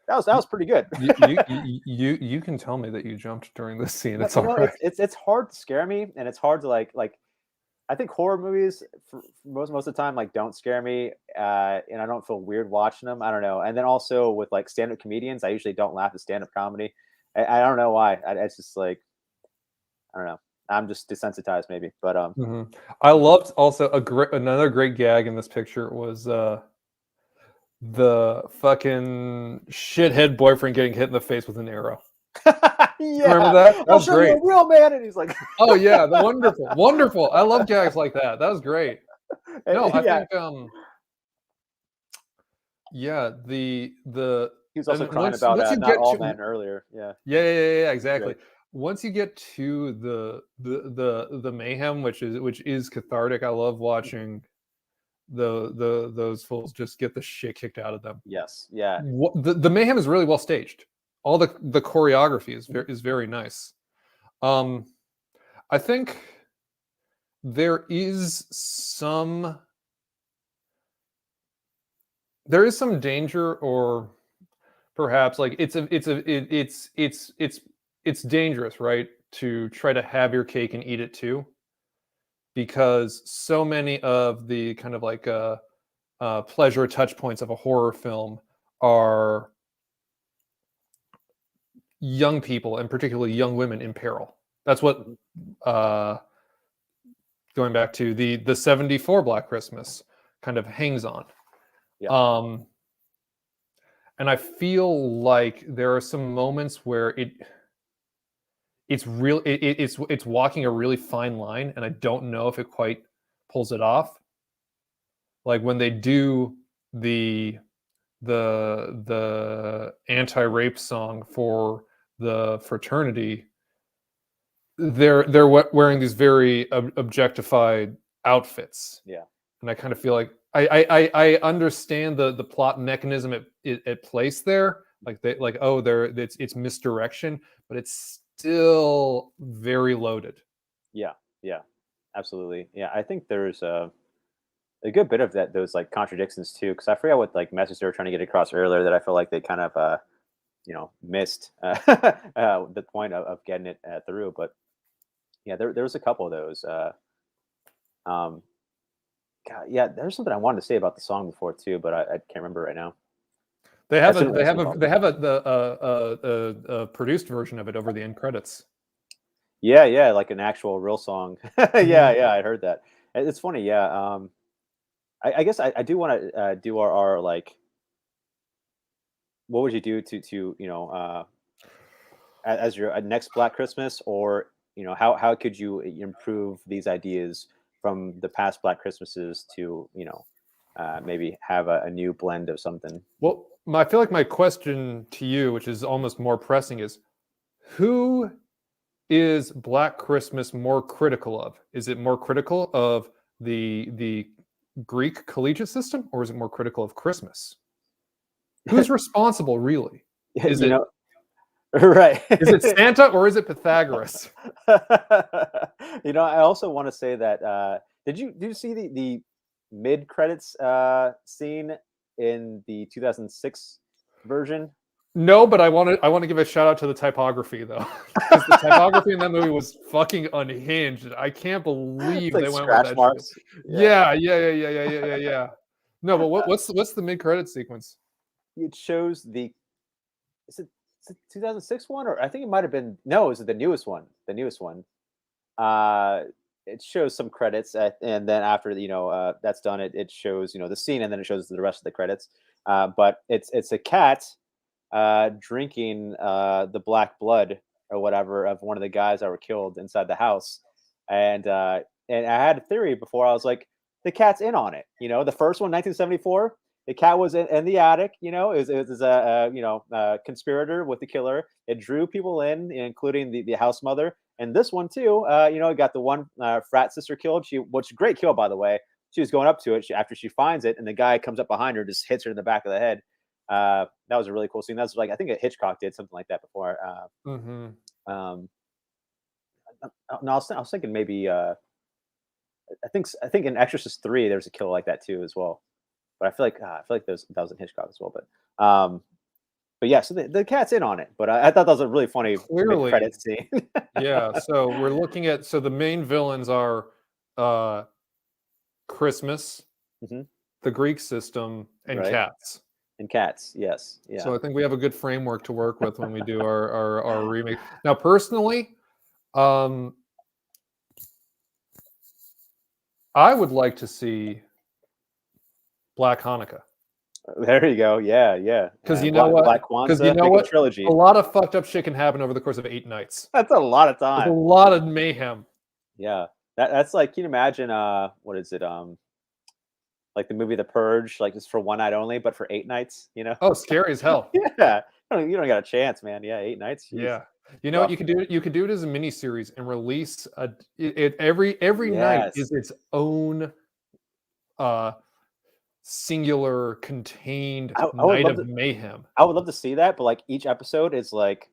that was pretty good. You can tell me that you jumped during this scene. But It's all right. it's hard to scare me, and it's hard to like. I think horror movies for most of the time like don't scare me, and I don't feel weird watching them. I don't know. And then also with like stand up comedians, I usually don't laugh at stand up comedy. I don't know why. It's just like I don't know. I'm just desensitized maybe, but Mhm. I loved also another great gag in this picture was the fucking shithead boyfriend getting hit in the face with an arrow. Remember that? That I'll was show you great. a real man, and he's like, Oh yeah, the wonderful. I love gags like that. That was great. No, I yeah. think yeah, the He was also and crying once about you not get all to men earlier. Yeah, yeah, exactly. great. Once you get to the mayhem, which is cathartic. I love watching those fools just get the shit kicked out of them. Yes, yeah. The mayhem is really well staged. All the choreography is very nice. Um, I think there is some danger, or perhaps like it's dangerous, right, to try to have your cake and eat it too, because so many of the kind of like pleasure touch points of a horror film are young people, and particularly young women, in peril. That's what Mhm. uh, going back to the 74 Black Christmas kind of hangs on. Yeah, Um, and I feel like there are some moments where it's walking a really fine line, and I don't know if it quite pulls it off. Like when they do the the anti-rape song for the fraternity, they're wearing these very objectified outfits, yeah, and I kind of feel like I understand the plot mechanism at place there, like they like, oh, there it's misdirection, but it's still very loaded. yeah, yeah. Absolutely. Yeah, I think there's a good bit of that, those like contradictions too, because I forgot what like message they were trying to get across earlier that I feel like they kind of missed the point of getting it through. But yeah, there was a couple of those. Um, God, yeah, there's something I wanted to say about the song before too, but I can't remember right now. That's been They have a produced version of it over the end credits. Yeah, yeah, like an actual real song. Yeah, Mhm. yeah, I heard that. It's funny, yeah. I guess I do want to do our like, what would you do to as your next Black Christmas, or how could you improve these ideas from the past Black Christmases to maybe have a new blend of something. Well, I feel like my question to you, which is almost more pressing, is who is Black Christmas more critical of? Is it more critical of the Greek collegiate system, or is it more critical of Christmas? Who's responsible, really? Is you it know, right? Santa, or is it Pythagoras? I also want to say that did you see the mid credits scene in the 2006 version? No, but I want to give a shout out to the typography though, because the typography in that movie was fucking unhinged. I can't It's believe like they went with scratch that shit. marks. Yeah, Yeah. No, but what's the mid credit sequence? it shows the is it 2006 one, or I think it might have been, no, is it the newest one? The newest one. Uh, it shows some credits, and then after that's done, it shows the scene, and then it shows the rest of the credits. But it's a cat drinking the black blood or whatever of one of the guys that were killed inside the house, and I had a theory before. I was like, the cat's in on it. The first one, 1974. The cat was in the attic. It was a conspirator with the killer. It drew people in, including the house mother. And this one too, it got the one frat sister killed. Which great kill, by the way. She was going up to it after she finds it, and the guy comes up behind her, just hits her in the back of the head. That was a really cool scene. That's like, I think Hitchcock did something like that before. Mm-hmm. No, I was thinking maybe. I think in Exorcist 3 there's a kill like that too as well. But I feel like that was in Hitchcock as well. But yeah, so the cat's in on it. But I thought that was a really funny mid Clearly, credit scene. yeah. So we're looking at the main villains are uh, Christmas, Hmm. the Greek system, and Right, cats. and cats. Yes, yeah. So I think we have a good framework to work with when we do our remake. Now, personally, um, I would like to see Black Hanukkah. There you go. Yeah, yeah. Because you know what? Black Because you Kwanzaa, know make a what? A trilogy. lot of fucked up shit can happen over the course of 8 nights. That's a lot of There's a time. lot of mayhem. Yeah. That's like, can you imagine what is it? Like the movie The Purge, like just for one night only, but for 8 nights, you know? Oh, scary as hell. Yeah. You don't got a chance, man. Yeah, 8 nights. Jeez. Yeah. You know what Rough. you could do? You could do it as a mini series and release every night Yes. is its own uh singular contained I would night love of to mayhem. I would love to see that, but like each episode is like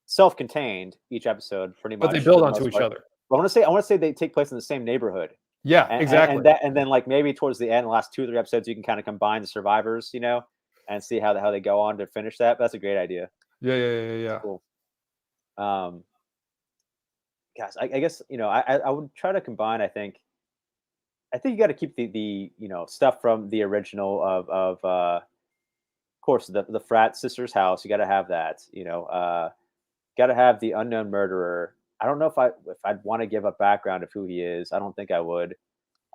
self-contained, each episode pretty But they much for build the onto most each part. other. But I want to say they take place in the same neighborhood. Yeah, exactly. And then like maybe towards the end, the last 2 or 3 episodes, you can kind of combine the survivors, and see how they go on to finish that. But that's a great idea. Yeah. Cool. Um, Gosh, I guess I would try to combine. I think you got to keep the stuff from the original of course the frat sister's house. You got to have that. Got to have the unknown murderer. I don't know if I'd want to give a background of who he is. I don't think I would.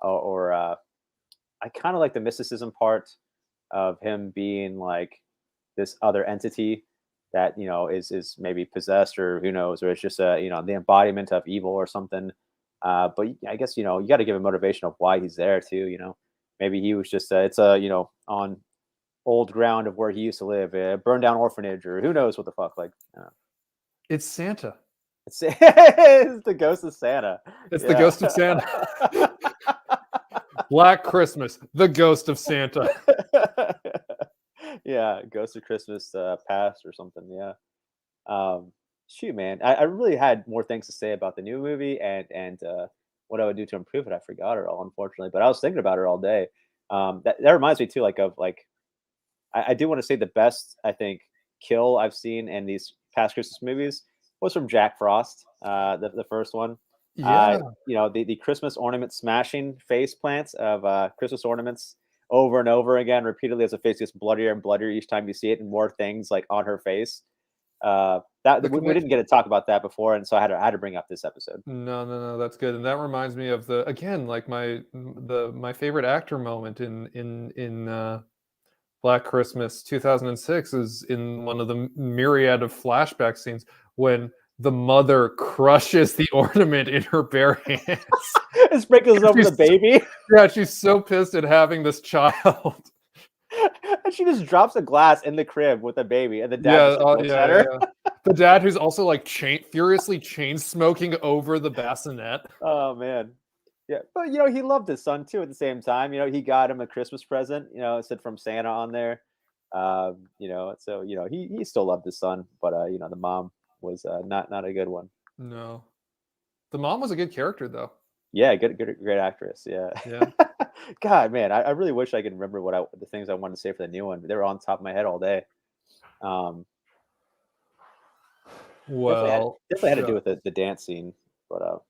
Or I kind of like the mysticism part of him being like this other entity that is maybe possessed, or who knows, or it's just the embodiment of evil or something. But I guess you got to give a motivation of why he's there too. Maybe he was just it's on old ground of where he used to live, a burned down orphanage, or who knows what the fuck. Like It's Santa. it's the ghost of Santa. It's the Yeah. ghost of Santa. Black Christmas, the ghost of Santa. Yeah, Ghost of Christmas Past or something. Yeah. Shoot, man, I really had more things to say about the new movie and what I would do to improve it. I forgot it all, unfortunately, but I was thinking about it all day. That reminds me too, like of like I do want to say the best I think kill I've seen in these past Christmas movies was from Jack Frost, the first one. Yeah. The Christmas ornament smashing face plants of Christmas ornaments over and over again, repeatedly, as the face gets bloodier and bloodier each time you see it, and more things like on her face. That The we didn't connection. get to talk about that before, and so I had to bring up this episode. No, that's good. And that reminds me of the again, like my favorite actor moment in Black Christmas 2006 is in one of the myriad of flashback scenes when the mother crushes the ornament in her bare hands. It sprinkles over the baby. Yeah, she's so pissed at having this child. And she just drops a glass in the crib with the baby, and the dad just like, looks at her. Yeah. The dad who's also like furiously chain smoking over the bassinet. Oh man, yeah, but he loved his son too. At the same time, he got him a Christmas present. It said from Santa on there. So he still loved his son, but the mom was not a good one. No, the mom was a good character though. Yeah, great actress. Yeah. Yeah. God, man, I really wish I could remember the things I wanted to say for the new one. They were on top of my head all day. Well, definitely had to do with the dance scene, but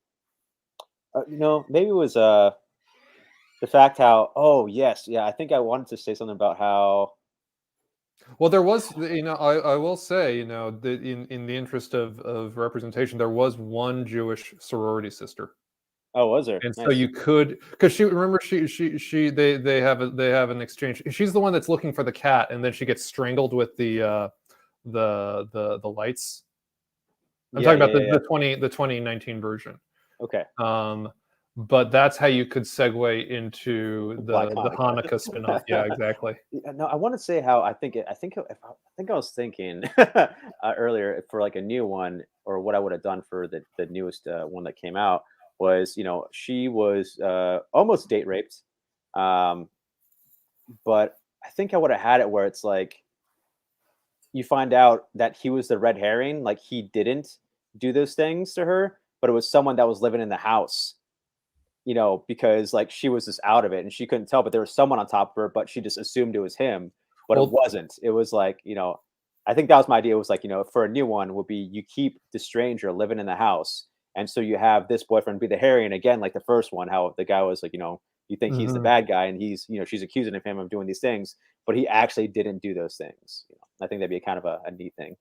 maybe it was the fact how I think I wanted to say something about how well, there was, I will say, that in the interest of representation, there was one Jewish sorority sister. was there? And so Nice. you could, because they have an exchange. She's the one that's looking for the cat, and then she gets strangled with the lights. I'm talking about the 2019 version. Okay. But that's how you could segue into the Hanukkah spinoff. Yeah, exactly. No, I want to say how I think I was thinking earlier for like a new one, or what I would have done for the newest one that came out was, she was almost date raped, but I think I would have had it where it's like you find out that he was the red herring, like he didn't do those things to her, but it was someone that was living in the house. Because like she was just out of it and she couldn't tell, but there was someone on top of her, but she just assumed it was him, but it wasn't. It was like, I think that was my idea. It was like, for a new one would be you keep the stranger living in the house. And so you have this boyfriend be the Harry. And again, like the first one, how the guy was like, you think he's the bad guy and he's, she's accusing him of doing these things, but he actually didn't do those things. I think that'd be kind of a neat thing.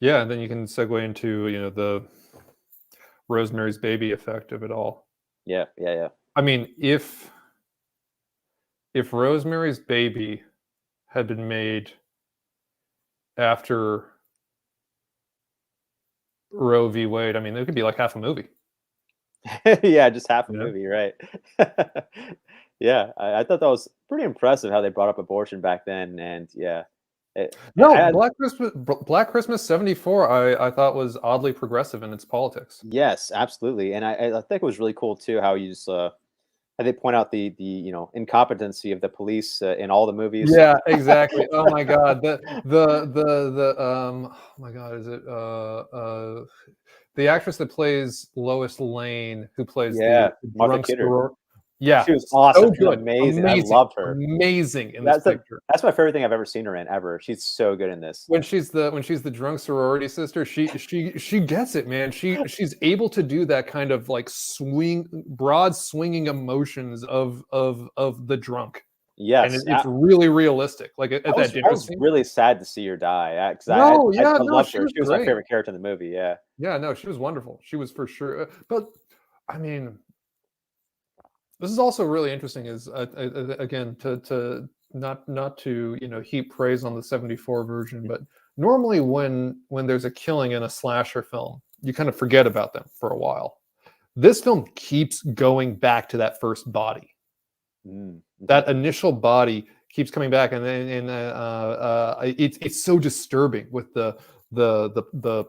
Yeah. And then you can segue into, the Rosemary's Baby effect of it all. Yeah. I mean, if Rosemary's Baby had been made after Roe v. Wade, I mean, it could be like half a movie. Yeah, just half a You know? movie, right? Yeah, I thought that was pretty impressive how they brought up abortion back then, and yeah, No, I Black Christmas '74, I thought was oddly progressive in its politics. yes, absolutely, and I think it was really cool too how you just how they point out the incompetency of the police in all the movies. Yeah, exactly. Oh my god, oh my god, is it the actress that plays Lois Lane, who plays Yeah, the Martha drunk Kidder, soror yeah, she was awesome. so She's good, amazing. I amazing, loved her. amazing in this That's picture. that's my favorite thing I've ever seen her in ever. She's so good in this. When she's the drunk sorority sister, she gets it, man. She's able to do that kind of like broad swinging emotions of the drunk, and Yes, it's really realistic. Like at that I dinner was scene. really sad to see her die because No, I yeah, no, loved she her. was She was my great. favorite character in the movie. Yeah. Yeah, no, she was wonderful. She was for sure. But I mean, this is also really interesting. Is again to not to heap praise on the '74 version, but normally when there's a killing in a slasher film, you kind of forget about them for a while. This film keeps going back to that first body. Mhm. That initial body keeps coming back, and then it's so disturbing with the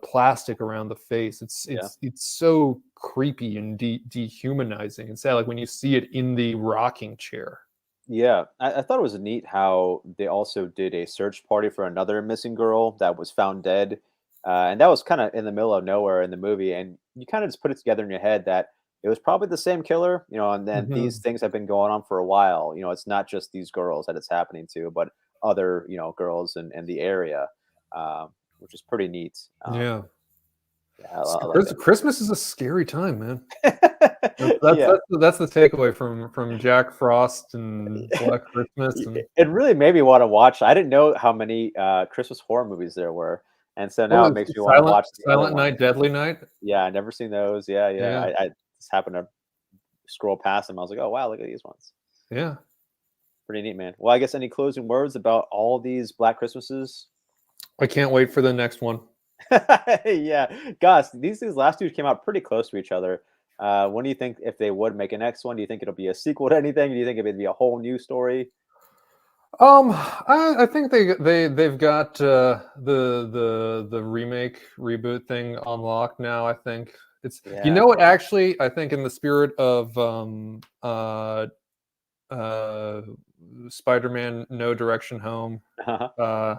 plastic around the face. Yeah. It's so creepy and dehumanizing and sad. Like when you see it in the rocking chair. Yeah, I thought it was neat how they also did a search party for another missing girl that was found dead, and that was kind of in the middle of nowhere in the movie, and you kind of just put it together in your head that it was probably the same killer, and then these Mhm. things have been going on for a while. It's not just these girls that it's happening to, but other girls in the area, which is pretty neat. Yeah. Yeah, I like that. Christmas is a scary time, man. That's Yeah. that's the takeaway from Jack Frost and Black Christmas and It really made me wanna watch. I didn't know how many, Christmas horror movies there were, and so now oh, it makes me wanna watch the other Silent ones. Night, Deadly Night. Yeah, I never seen those. Yeah, yeah. Yeah, I just happened to scroll past them. I was like, "Oh, wow, look at these ones." yeah. Pretty neat, man. Well, I guess any closing words about all these Black Christmases? I can't wait for the next one. Yeah. Gosh, these last 2 came out pretty close to each other. When do you think if they would make a next one, do you think it'll be a sequel to anything? Do you think it'd be a whole new story? I think they've got the remake reboot thing unlocked now. I think it's Yeah. what actually I think in the spirit of uh Spider-Man No Direction Home, uh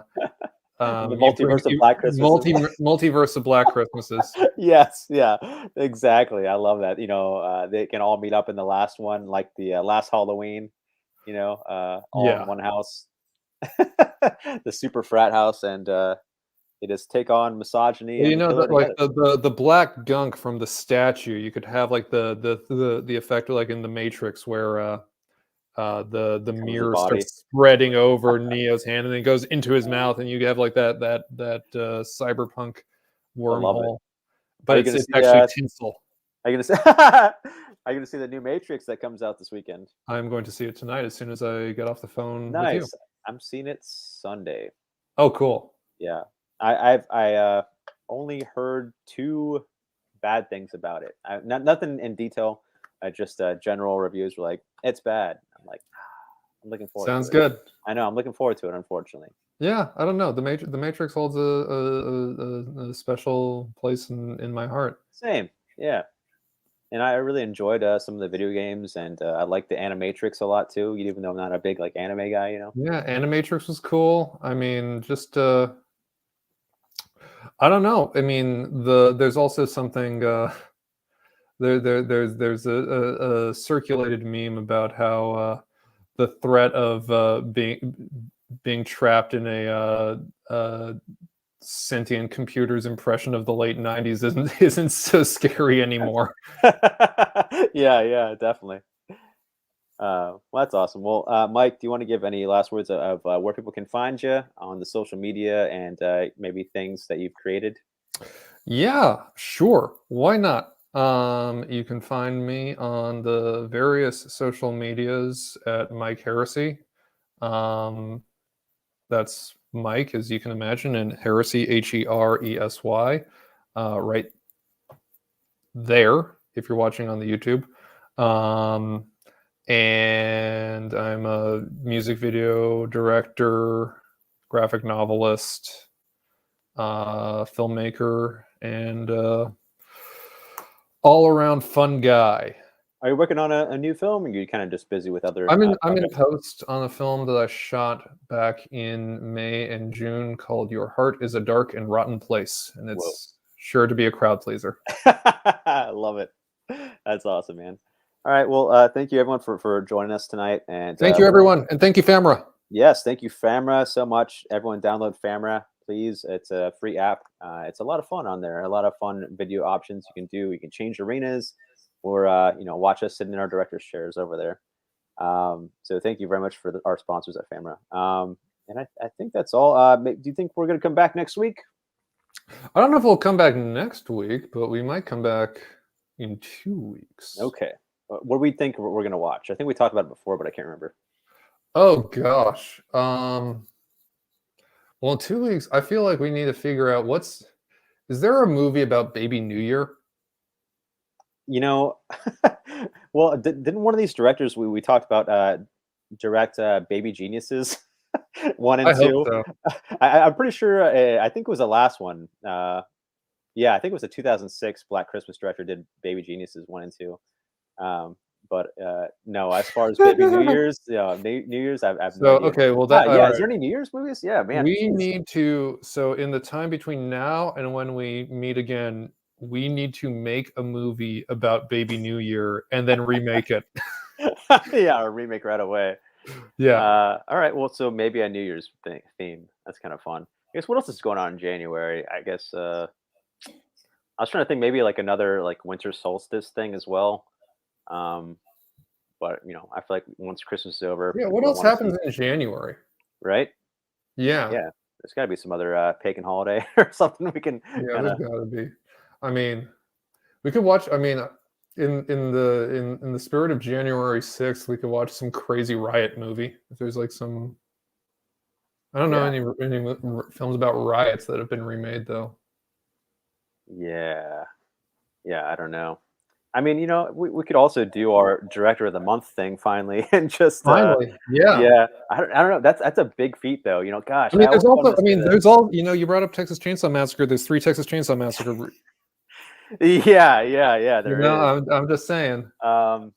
The you multiverse of Black Christmases. multiverse of Black Christmases. Yes, yeah, exactly. I love that. They can all meet up in the last one, like the last Halloween. All in Yeah. one house, the super frat house, and they just take on misogyny Well, and kill her that like together. the black gunk from the statue, you could have like the effect like in the Matrix where the Becomes the mirror body. starts spreading over Neo's hand and then goes into his mouth, and you have like cyberpunk I love it. wormhole, Are but you gonna it's see? actually tinsel. Are you gonna see? Are you gonna see the new Matrix that comes out this weekend? I'm going to see it tonight as soon as I get off the phone with you. Nice. I'm seeing it Sunday. Oh, cool. Yeah, I only heard 2 bad things about it. Nothing in detail. Just general reviews were like, "It's bad." I'm like, I'm looking forward to Sounds it. good. I know I'm looking forward to it. Unfortunately, Yeah, I don't know. The Matrix holds a special place in my heart. same. Yeah, and I really enjoyed some of the video games, and I like the Animatrix a lot too. Even though I'm not a big anime guy. Yeah, Animatrix was cool. I mean, just I don't know. I mean, there's also something there's a circulated meme about how the threat of being trapped in a sentient computer's impression of the late '90s isn't so scary anymore. Yeah, yeah, definitely. Well, that's awesome. Well, Mike, do you want to give any last words of where people can find you on the social media and maybe things that you've created? Yeah, sure. Why not? You can find me on the various social medias at Mike Heresy. Um, That's Mike, as you can imagine, and Heresy, Heresy, right there, if you're watching on the YouTube. And I'm a music video director, graphic novelist, filmmaker, and all-around fun guy. Are you working on a new film, or are you kind of just busy with other? I'm in projects? post on a film that I shot back in May and June called "Your Heart Is a Dark and Rotten Place," and Whoa. it's sure to be a crowd pleaser. I love it. That's awesome, man. All right. Well, thank you everyone for joining us tonight. And Thank you, everyone, and thank you, Famra. yes, thank you, Famra, so much. Everyone, download Famra, please. It's a free app. It's a lot of fun on there. A lot of fun video options you can do. You can change arenas, or watch us sitting in our director's chairs over there. So thank you very much for our sponsors at Famra. And I think that's all. Do you think we're going to come back next week? I don't know if we'll come back next week, but we might come back in 2 weeks. Okay. What do we think we're going to watch? I think we talked about it before, but I can't remember. Oh gosh. Well, in 2 weeks, I feel like we need to figure out is there a movie about Baby New Year? Well, didn't one of these directors we talked about direct Baby Geniuses 1 and I 2? hope so. I'm pretty sure. I think it was the last one. Yeah, I think it was the 2006 Black Christmas director did Baby Geniuses 1 and 2. But no, as far as Baby New Year's, New Year's, I've no idea. Okay, well Yeah, right. is there any New Year's movies? Yeah, man. We need to. So in the time between now and when we meet again, we need to make a movie about Baby New Year and then remake it. Yeah, or remake right away. Yeah. All right. Well, so maybe a New Year's theme. That's kind of fun. I guess what else is going on in January? I guess I was trying to think maybe like another like winter solstice thing as well. But I feel like once Christmas is over, Yeah. people What else wanna happens in January? right? Yeah. Yeah, there's got to be some other pagan holiday or something we can Yeah. kind There's of. got to be. I mean, we could watch. I mean, in the spirit of January 6th, we could watch some crazy riot movie. If there's like some, I don't know any films about riots that have been remade though. Yeah, I don't know. I mean, we could also do our director of the month thing finally, and just Finally, yeah. yeah. I don't know. That's a big feat, though. Gosh. I mean, there's always wanted also, to say that. there's all, you brought up Texas Chainsaw Massacre. There's 3 Texas Chainsaw Massacre. Yeah. There is. I'm just saying. Gosh,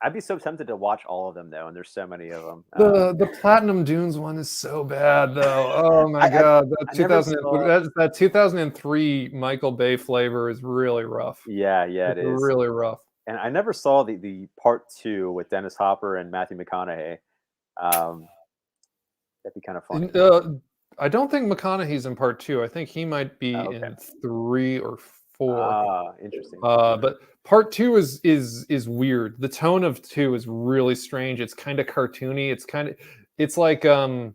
I'd be so tempted to watch all of them though, and there's so many of them. The Platinum Dunes one is so bad though. Oh my god, that 2003 Michael Bay flavor is really rough. Yeah, it is really rough. And I never saw the part 2 with Dennis Hopper and Matthew McConaughey. That'd be kind of funny. I don't think McConaughey's in part 2. I think he might be in 3 or 4. Interesting. But part 2 is weird. The tone of 2 is really strange. It's kind of cartoony. It's like the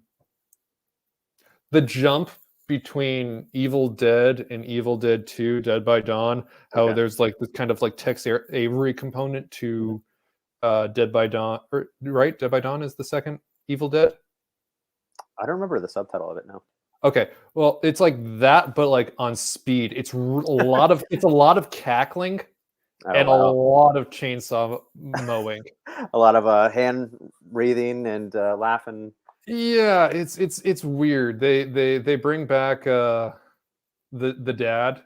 jump between Evil Dead and Evil Dead 2, Dead by Dawn. How there's like this kind of like Tex Avery component to Dead by Dawn, right? Dead by Dawn is the second Evil Dead. I don't remember the subtitle of it now. Okay, well, it's like that, but like on speed. It's a lot of cackling and a lot of chainsaw mowing. A lot of hand breathing and laughing. Yeah, it's weird. They bring back the dad,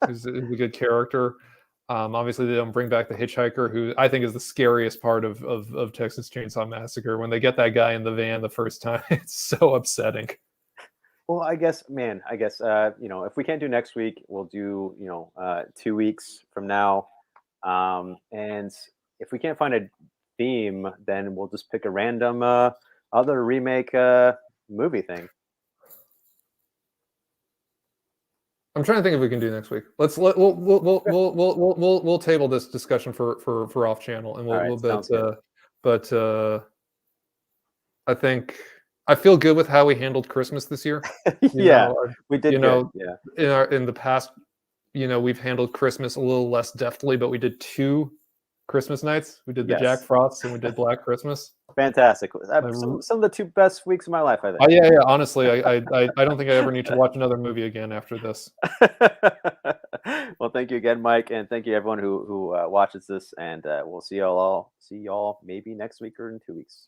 who's a good character. Obviously, they don't bring back the hitchhiker, who I think is the scariest part of Texas Chainsaw Massacre. When they get that guy in the van the first time, it's so upsetting. Well, I guess if we can't do next week, we'll do 2 weeks from now. And if we can't find a theme, then we'll just pick a random other remake movie thing. I'm trying to think if we can do next week. We'll table this discussion for off channel, and but I think I feel good with how we handled Christmas this year. We did. In the past, we've handled Christmas a little less deftly, but we did 2 Christmas nights. We did the Jack Frosts and we did Black Christmas. Fantastic. I'm- Some of the 2 best weeks of my life, I think. Oh yeah. Honestly, I don't think I ever need to watch another movie again after this. Well, thank you again, Mike, and thank you everyone who watches this. And we'll see y'all maybe next week or in 2 weeks.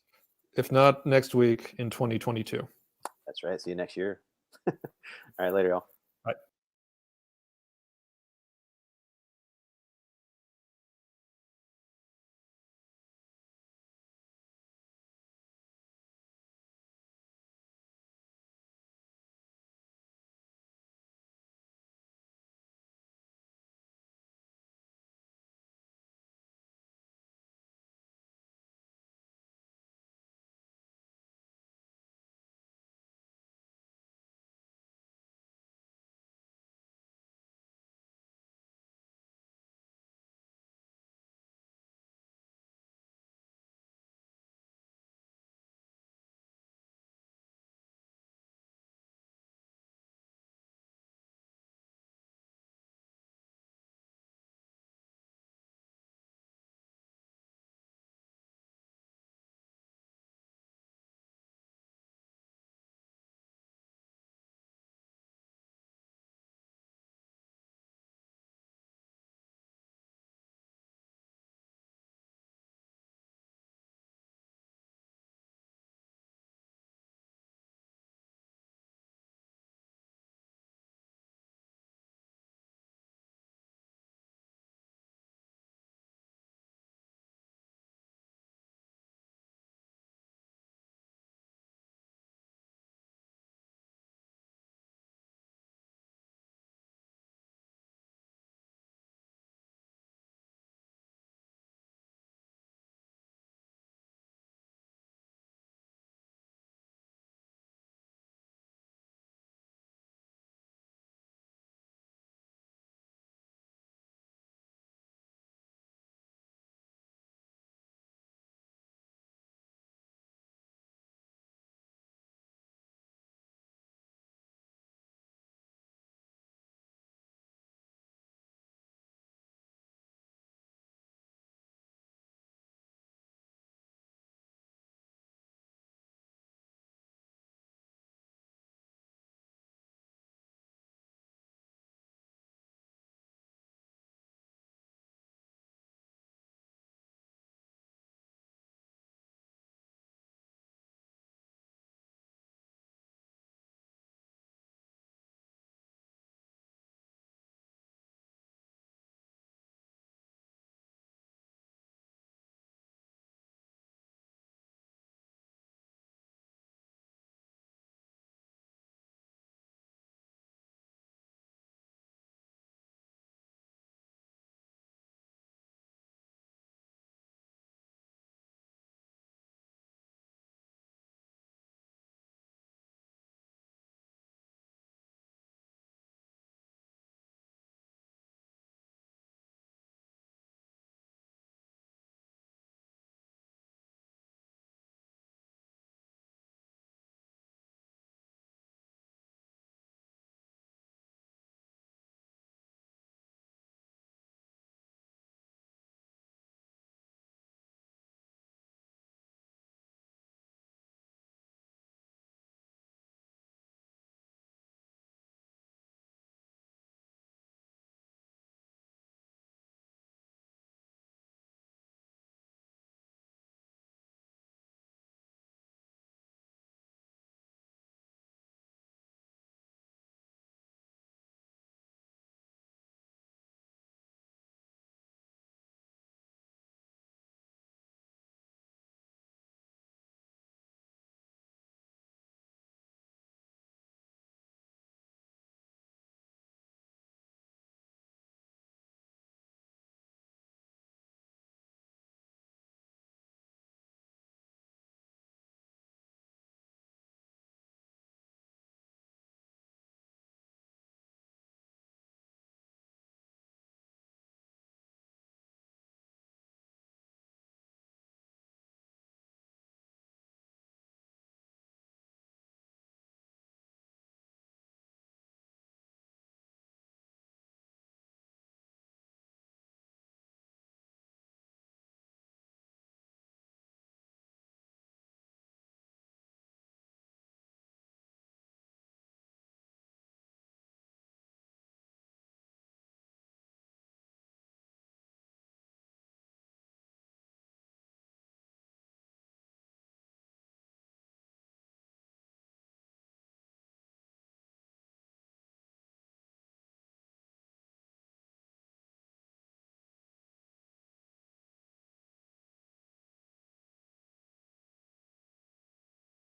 If not next week, in 2022. That's right. See you next year. All right, later, y'all.